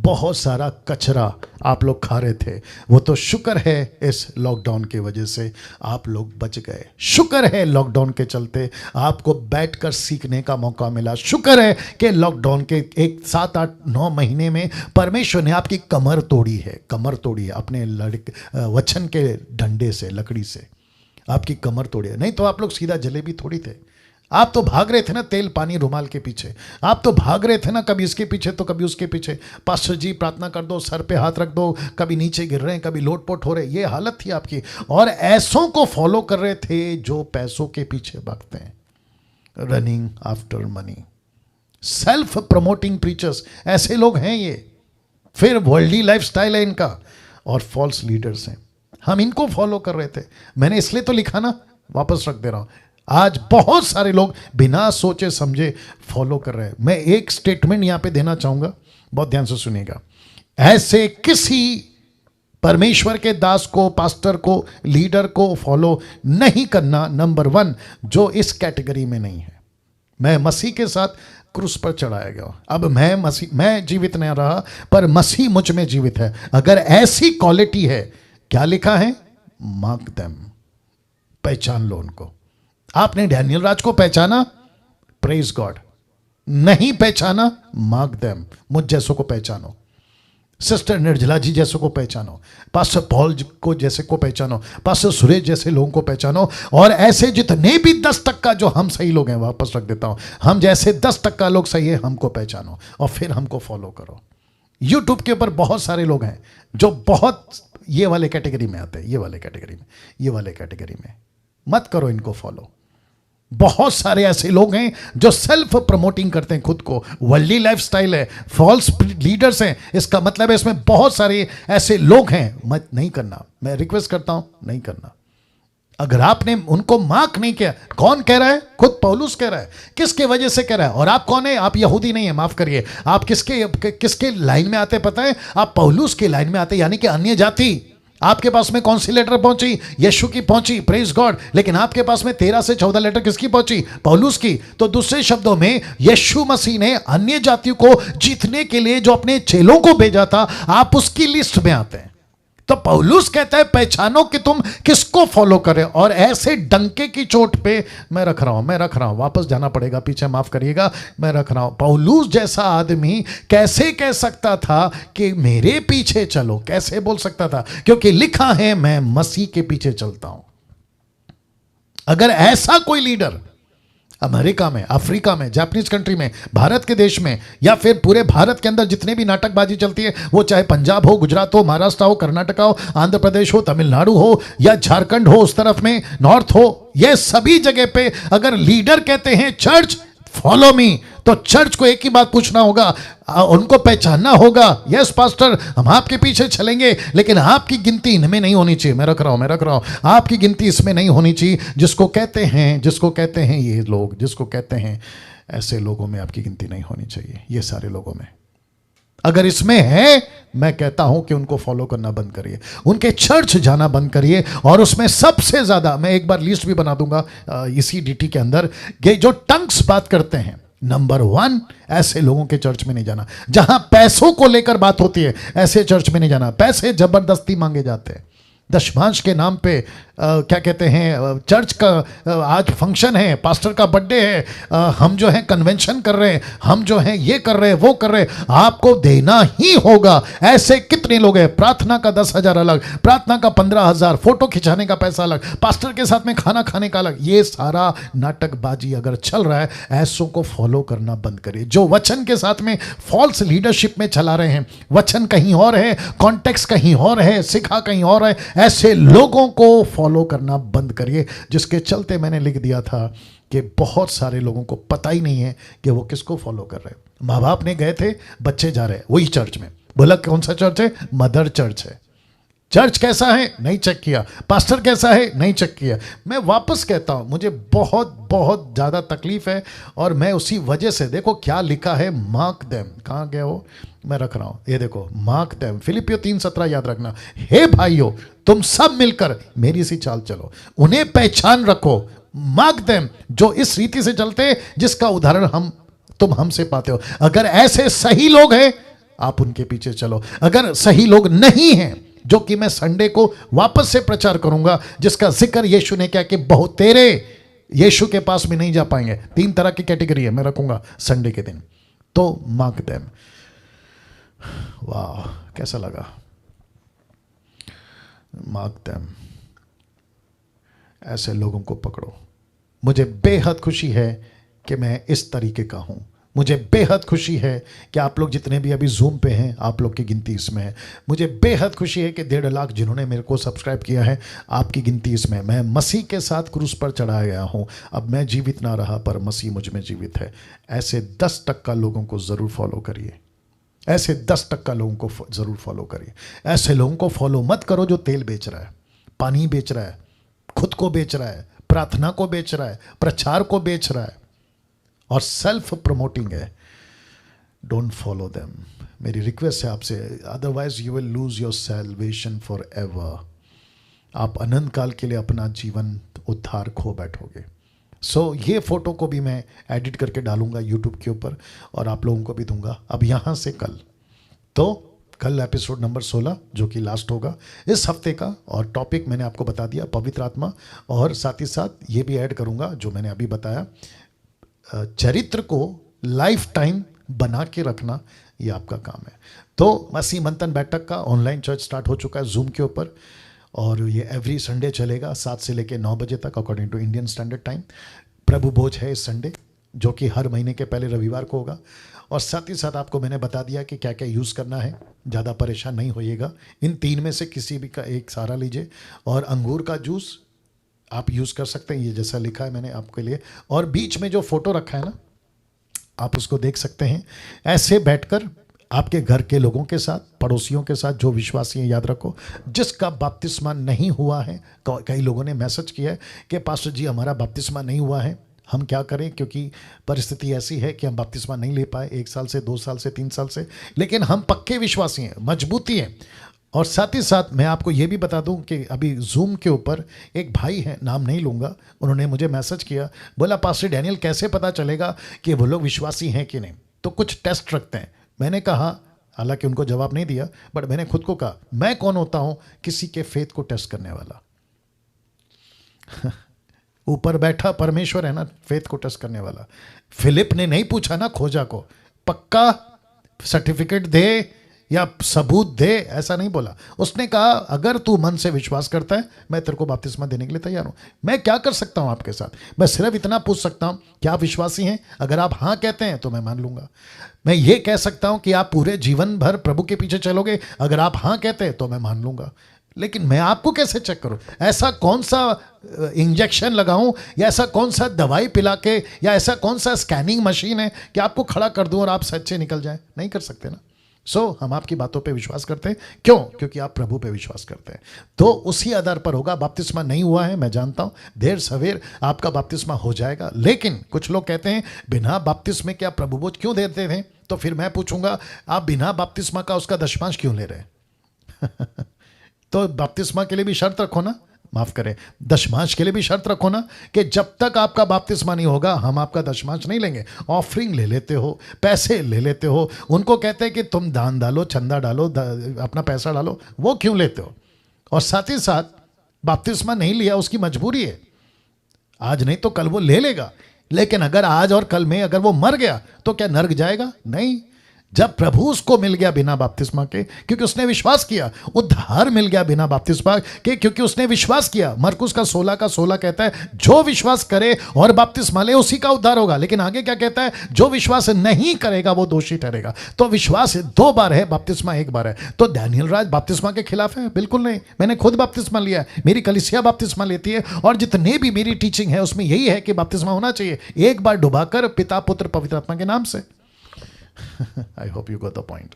बहुत सारा कचरा आप लोग खा रहे थे, वो तो शुक्र है इस लॉकडाउन की वजह से आप लोग बच गए। शुक्र है लॉकडाउन के चलते आपको बैठकर सीखने का मौका मिला। शुक्र है कि लॉकडाउन के 1, 7, 8, 9 महीने में परमेश्वर ने आपकी कमर तोड़ी है। कमर तोड़ी है अपने वचन के डंडे से, लकड़ी से आपकी कमर तोड़ी है। नहीं तो आप लोग सीधा जलेबी थोड़ी थे। आप तो भाग रहे थे ना तेल पानी रुमाल के पीछे। आप तो भाग रहे थे ना कभी इसके पीछे तो कभी उसके पीछे। पास्टर जी प्रार्थना कर दो, सर पे हाथ रख दो, कभी नीचे गिर रहे हैं, कभी लोटपोट हो रहे। ये हालत थी आपकी। और ऐसों को फॉलो कर रहे थे जो पैसों के पीछे भागते हैं। Running after money, self promoting preachers, ऐसे लोग हैं ये। फिर वर्ल्डली लाइफस्टाइल है इनका, और फॉल्स लीडर्स हैं। हम इनको फॉलो कर रहे थे। मैंने इसलिए तो लिखा ना, वापस रख दे रहा हूं। आज बहुत सारे लोग बिना सोचे समझे फॉलो कर रहे हैं। मैं एक स्टेटमेंट यहां पे देना चाहूंगा, बहुत ध्यान से सुनिएगा। ऐसे किसी परमेश्वर के दास को, पास्टर को, लीडर को फॉलो नहीं करना। नंबर 1, जो इस कैटेगरी में नहीं है। मैं मसीह के साथ क्रूस पर चढ़ाया गया, अब मैं जीवित नहीं रहा, पर मसीह मुझ में जीवित है। अगर ऐसी क्वालिटी है, क्या लिखा है? मार्क देम, पहचान लो उनको। आपने डैनियल राज को पहचाना, प्रेज गॉड। नहीं पहचाना, मार्क देम, मुझ जैसों को पहचानो। सिस्टर निर्जला जी जैसों को पहचानो, पास्टर पॉल को जैसे को पहचानो, पास्टर सुरेश जैसे लोगों को पहचानो। और ऐसे जितने भी 10% जो हम सही लोग हैं, वापस रख देता हूं, हम जैसे 10% लोग सही है, हमको पहचानो और फिर हमको फॉलो करो। यूट्यूब के ऊपर बहुत सारे लोग हैं जो बहुत ये वाले कैटेगरी में आते हैं, ये वाले कैटेगरी में मत करो इनको फॉलो। बहुत सारे ऐसे लोग हैं जो सेल्फ प्रमोटिंग करते हैं खुद को, वर्ल्डली लाइफस्टाइल है, फॉल्स लीडर्स हैं। इसका मतलब है इसमें बहुत सारे ऐसे लोग हैं। मत नहीं करना, मैं रिक्वेस्ट करता हूं, नहीं करना। अगर आपने उनको मार्क नहीं किया, कौन कह रहा है? खुद पौलुस कह रहा है। किसके वजह से कह रहा है? और आप कौन है? आप यहूदी नहीं है, माफ करिए। आप किसके लाइन में आते पता है? आप पौलुस के लाइन में आते, यानी कि अन्य जाति। आपके पास में कौन सी लेटर पहुंची? यीशु की पहुंची, प्रेज गॉड। लेकिन आपके पास में 13 से 14 लेटर किसकी पहुंची? पौलुस की। तो दूसरे शब्दों में यीशु मसीह ने अन्य जातियों को जीतने के लिए जो अपने चेलों को भेजा था, आप उसकी लिस्ट में आते हैं। तो पौलुस कहता है पहचानो कि तुम किसको फॉलो करें। और ऐसे डंके की चोट पे मैं रख रहा हूं, वापस जाना पड़ेगा पीछे, माफ करिएगा, मैं रख रहा हूं। पौलुस जैसा आदमी कैसे कह सकता था कि मेरे पीछे चलो? कैसे बोल सकता था? क्योंकि लिखा है मैं मसीह के पीछे चलता हूं। अगर ऐसा कोई लीडर अमेरिका में, अफ्रीका में, जापानीज कंट्री में, भारत के देश में, या फिर पूरे भारत के अंदर जितने भी नाटकबाजी चलती है, वो चाहे पंजाब हो, गुजरात हो, महाराष्ट्र हो, कर्नाटका हो, आंध्र प्रदेश हो, तमिलनाडु हो, या झारखंड हो, उस तरफ में नॉर्थ हो, ये सभी जगह पे अगर लीडर कहते हैं चर्च फॉलो मी, तो चर्च को एक ही बात पूछना होगा, उनको पहचानना होगा, यस पास्टर हम आपके पीछे चलेंगे, लेकिन आपकी गिनती इनमें नहीं होनी चाहिए। मैं रख रहा हूं, आपकी गिनती इसमें नहीं होनी चाहिए। जिसको कहते हैं ये लोग, जिसको कहते हैं ऐसे लोगों में आपकी गिनती नहीं होनी चाहिए। ये सारे लोगों में अगर इसमें है, मैं कहता हूं कि उनको फॉलो करना बंद करिए, उनके चर्च जाना बंद करिए। और उसमें सबसे ज्यादा, मैं एक बार लिस्ट भी बना दूंगा इसी डीटी के अंदर, ये जो टंग्स बात करते हैं, नंबर 1, ऐसे लोगों के चर्च में नहीं जाना। जहां पैसों को लेकर बात होती है, ऐसे चर्च में नहीं जाना। पैसे जबरदस्ती मांगे जाते हैं, दशमांश के नाम पे क्या कहते हैं, चर्च का आज फंक्शन है, पास्टर का बर्थडे है, हम जो है कन्वेंशन कर रहे हैं, हम जो है ये कर रहे हैं, वो कर रहे हैं, आपको देना ही होगा। ऐसे कितने लोग हैं, प्रार्थना का 10,000 अलग, प्रार्थना का 15,000, फोटो खिंचाने का पैसा अलग, पास्टर के साथ में खाना खाने का अलग। ये सारा नाटकबाजी अगर चल रहा है, ऐसों को फॉलो करना बंद करिए। जो वचन के साथ में फॉल्स लीडरशिप में चला रहे हैं, वचन कहीं और है, कॉन्टेक्स्ट कहीं और है, सिखा कहीं और है, ऐसे लोगों को फॉलो करना बंद करिए। जिसके चलते मैंने लिख दिया था कि बहुत सारे लोगों को पता ही नहीं है कि वो किसको फॉलो कर रहे हैं। माँ बाप ने गए थे, बच्चे जा रहे हैं वही चर्च में, बोला कौन सा चर्च है, मदर चर्च है। चर्च कैसा है नहीं चेक किया, पास्टर कैसा है नहीं चेक किया। मैं वापस कहता हूं, मुझे बहुत बहुत ज़्यादा तकलीफ है, और मैं उसी वजह से, देखो क्या लिखा है, मार्क देम, कहाँ गया हो, मैं रख रहा हूं, ये देखो, मार्क देम, फिलिपियो 3:17 याद रखना। हे भाइयों, तुम सब मिलकर मेरी सी चाल चलो, उन्हें पहचान रखो, मार्क देम, जो इस रीति से चलते जिसका उदाहरण तुम हमसे पाते हो। अगर ऐसे सही लोग हैं, आप उनके पीछे चलो। अगर सही लोग नहीं हैं, जो कि मैं संडे को वापस से प्रचार करूंगा, जिसका जिक्र यीशु ने किया कि बहुत तेरे यीशु के पास में नहीं जा पाएंगे, 3 तरह की कैटेगरी है, मैं रखूंगा संडे के दिन, तो मार्क देम। वाह, कैसा लगा, मार्क देम, ऐसे लोगों को पकड़ो। मुझे बेहद खुशी है कि मैं इस तरीके का हूं। मुझे बेहद खुशी है कि आप लोग जितने भी अभी जूम पे हैं, आप लोग की गिनती इसमें है। मुझे बेहद खुशी है कि 1.5 लाख जिन्होंने मेरे को सब्सक्राइब किया है, आपकी गिनती इसमें है। मैं मसीह के साथ क्रूस पर चढ़ाया गया हूँ, अब मैं जीवित ना रहा पर मसीह मुझ में जीवित है। ऐसे 10% लोगों को ज़रूर फॉलो करिए, ऐसे 10% लोगों को ज़रूर फॉलो करिए। ऐसे लोगों को फॉलो मत करो जो तेल बेच रहा है, पानी बेच रहा है, खुद को बेच रहा है, प्रार्थना को बेच रहा है, प्रचार को बेच रहा है और सेल्फ प्रमोटिंग है। डोंट फॉलो देम, मेरी रिक्वेस्ट है आपसे, otherwise you will lose your salvation for ever. आप अनंत काल के लिए अपना जीवन उद्धार खो बैठोगे। सो ये फोटो को भी मैं एडिट करके डालूंगा यूट्यूब के ऊपर और आप लोगों को भी दूंगा। अब यहाँ से कल एपिसोड नंबर 16 जो कि लास्ट होगा इस हफ्ते का, और टॉपिक मैंने आपको बता दिया पवित्र आत्मा, और साथ ही साथ ये भी ऐड करूंगा जो मैंने अभी बताया, चरित्र को लाइफ टाइम बना के रखना, ये आपका काम है। तो मसीह मंथन बैठक का ऑनलाइन चर्च स्टार्ट हो चुका है जूम के ऊपर, और ये एवरी संडे चलेगा 7 से लेकर 9 बजे तक according to Indian standard time. प्रभु भोज है इस संडे, जो कि हर महीने के पहले रविवार को होगा। और साथ ही साथ आपको मैंने बता दिया कि क्या क्या यूज़ करना है, ज़्यादा परेशान नहीं होइएगा। इन 3 में से किसी भी का एक सहारा लीजिए। और अंगूर का जूस आप यूज़ कर सकते हैं, ये जैसा लिखा है मैंने आपके लिए। और बीच में जो फोटो रखा है ना, आप उसको देख सकते हैं। ऐसे बैठकर आपके घर के लोगों के साथ, पड़ोसियों के साथ, जो विश्वासी हैं, याद रखो, जिसका बपतिस्मा नहीं हुआ है। कई लोगों ने मैसेज किया है कि पास्टर जी हमारा बपतिस्मा नहीं हुआ है, हम क्या करें, क्योंकि परिस्थिति ऐसी है कि हम बपतिस्मा नहीं ले पाए 1 साल से, 2 साल से, 3 साल से, लेकिन हम पक्के विश्वासी हैं, मजबूती है। और साथ ही साथ मैं आपको ये भी बता दूं कि अभी जूम के ऊपर एक भाई हैं, नाम नहीं लूँगा, उन्होंने मुझे मैसेज किया, बोला पास्टर डैनियल कैसे पता चलेगा कि वो लोग विश्वासी हैं कि नहीं, तो कुछ टेस्ट रखते हैं। मैंने कहा, हालांकि उनको जवाब नहीं दिया, बट मैंने खुद को कहा, मैं कौन होता हूं किसी के फेथ को टेस्ट करने वाला। ऊपर बैठा परमेश्वर है ना, फेथ को टेस्ट करने वाला। फिलिप ने नहीं पूछा ना खोजा को, पक्का सर्टिफिकेट दे या सबूत दे, ऐसा नहीं बोला। उसने कहा अगर तू मन से विश्वास करता है मैं तेरे को बपतिस्मा देने के लिए तैयार हूं। मैं क्या कर सकता हूं आपके साथ? मैं सिर्फ इतना पूछ सकता हूं क्या आप विश्वासी हैं? अगर आप हाँ कहते हैं तो मैं मान लूंगा। मैं ये कह सकता हूं कि आप पूरे जीवन भर प्रभु के पीछे चलोगे, अगर आप हाँ कहते हैं तो मैं मान लूंगा। लेकिन मैं आपको कैसे चेक करूं? ऐसा कौन सा इंजेक्शन लगाऊं या ऐसा कौन सा दवाई पिला के या ऐसा कौन सा स्कैनिंग मशीन है कि आपको खड़ा कर दूं और आप सच्चे निकल जाएं? नहीं कर सकते ना। हम आपकी बातों पे विश्वास करते हैं। क्यों? क्योंकि आप प्रभु पे विश्वास करते हैं। तो उसी आधार पर होगा। बपतिस्मा नहीं हुआ है, मैं जानता हूं, देर सवेर आपका बपतिस्मा हो जाएगा। लेकिन कुछ लोग कहते हैं बिना बपतिस्मे क्या प्रभु बोझ क्यों देते थे? तो फिर मैं पूछूंगा आप बिना बपतिस्मा का उसका दशमांश क्यों ले रहे? तो बपतिस्मा के लिए भी शर्त रखो ना, माफ करें, दशमांश के लिए भी शर्त रखो ना कि जब तक आपका बपतिस्मा नहीं होगा हम आपका दशमांश नहीं लेंगे। ऑफरिंग ले लेते हो, पैसे ले लेते हो, उनको कहते हैं कि तुम दान डालो, चंदा डालो, अपना पैसा डालो, वो क्यों लेते हो? और साथ ही साथ बपतिस्मा नहीं लिया उसकी मजबूरी है, आज नहीं तो कल वो ले लेगा। लेकिन अगर आज और कल में अगर वो मर गया तो क्या नर्क जाएगा? नहीं। जब प्रभु उसको मिल गया बिना बपतिस्मा के, क्योंकि उसने विश्वास किया, उद्धार मिल गया बिना बपतिस्मा के क्योंकि उसने विश्वास किया। मरकुस का 16 कहता है जो विश्वास करे और बपतिस्मा ले उसी का उद्धार होगा। लेकिन आगे क्या कहता है? जो विश्वास नहीं करेगा वो दोषी ठहरेगा। तो विश्वास 2 बार है, बपतिस्मा 1 बार है। तो डैनियल राज बपतिस्मा के खिलाफ है? बिल्कुल नहीं। मैंने खुद बपतिस्मा लिया है, मेरी कलीसिया बपतिस्मा लेती है, और जितने भी मेरी टीचिंग है उसमें यही है कि बपतिस्मा होना चाहिए 1 बार डुबाकर, पिता पुत्र पवित्र आत्मा के नाम से। I hope you got the point.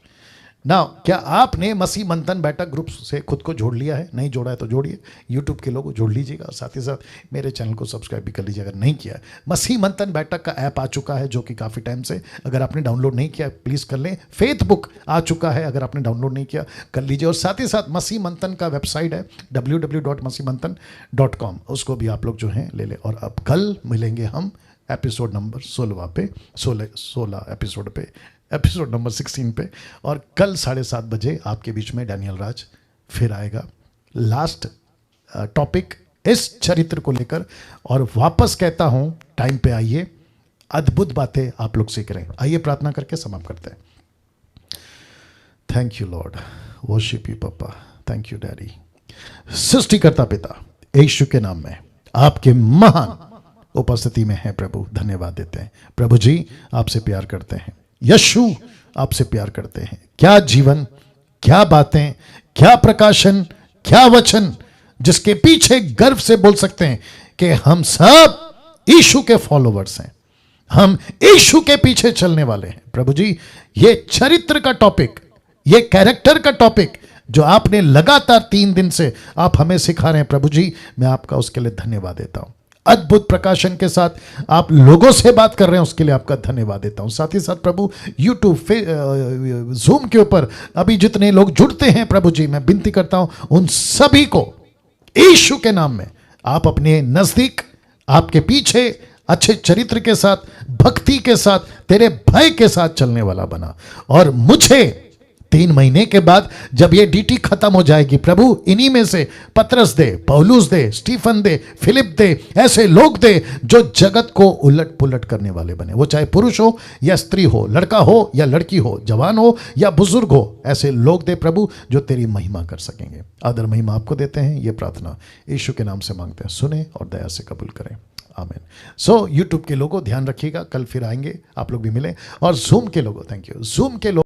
Now, क्या आपने मसीह मंथन बैठक ग्रुप से खुद को जोड़ लिया है? नहीं जोड़ा है तो जोड़िए। YouTube के लोगों जोड़ लीजिएगा, साथ ही साथ मेरे चैनल को सब्सक्राइब भी कर लीजिए अगर नहीं किया है। मसीह मंथन बैठक का ऐप आ चुका है जो कि काफ़ी टाइम से, अगर आपने डाउनलोड नहीं किया प्लीज़ कर लें। फेसबुक आ चुका है, अगर आपने डाउनलोड नहीं किया कर लीजिए। और साथ ही साथ मसीह मंथन का वेबसाइट है www.masihmanthan.com, उसको भी आप लोग जो हैं ले लें। और अब कल मिलेंगे हम एपिसोड नंबर 16 पे, 16 एपिसोड पे, एपिसोड नंबर 16 पे। और कल 7:30 बजे आपके बीच में डैनियल राज फिर आएगा, लास्ट टॉपिक इस चरित्र को लेकर। और वापस कहता हूं टाइम पे आइए, अद्भुत बातें आप लोग सीख रहे हैं। आइए प्रार्थना करके समाप्त करते हैं। Thank you Lord, worship you पापा, थैंक यू डैडी। सृष्टिकर्ता पिता यीशु के नाम में आपके महान उपस्थिति में है प्रभु, धन्यवाद देते हैं। प्रभु जी आपसे प्यार करते हैं, यीशु आपसे प्यार करते हैं। क्या जीवन, क्या बातें, क्या प्रकाशन, क्या वचन, जिसके पीछे गर्व से बोल सकते हैं कि हम सब यीशु के फॉलोवर्स हैं, हम यीशु के पीछे चलने वाले हैं। प्रभु जी ये चरित्र का टॉपिक, ये कैरेक्टर का टॉपिक जो आपने लगातार 3 दिन से आप हमें सिखा रहे हैं, प्रभु जी मैं आपका उसके लिए धन्यवाद देता हूं। अद्भुत प्रकाशन के साथ आप लोगों से बात कर रहे हैं, उसके लिए आपका धन्यवाद देता हूं। साथ ही साथ प्रभु यूट्यूब जूम के ऊपर अभी जितने लोग जुड़ते हैं प्रभु जी, मैं विनती करता हूं उन सभी को यीशु के नाम में आप अपने नजदीक, आपके पीछे अच्छे चरित्र के साथ, भक्ति के साथ, तेरे भय के साथ चलने वाला बना। और मुझे 3 महीने के बाद जब ये डीटी खत्म हो जाएगी प्रभु, इन्हीं में से पतरस दे, पौलुस दे, स्टीफन दे, फिलिप दे, ऐसे लोग दे जो जगत को उलट पुलट करने वाले बने। वो चाहे पुरुष हो या स्त्री हो, लड़का हो या लड़की हो, जवान हो या बुजुर्ग हो, ऐसे लोग दे प्रभु जो तेरी महिमा कर सकेंगे। आदर महिमा आपको देते हैं, ये प्रार्थना यीशु के नाम से मांगते हैं, सुने और दया से कबूल करें, आमीन। यूट्यूब के लोगों ध्यान रखिएगा, कल फिर आएंगे, आप लोग भी मिले। और जूम के लोगों, थैंक यू, जूम के लोग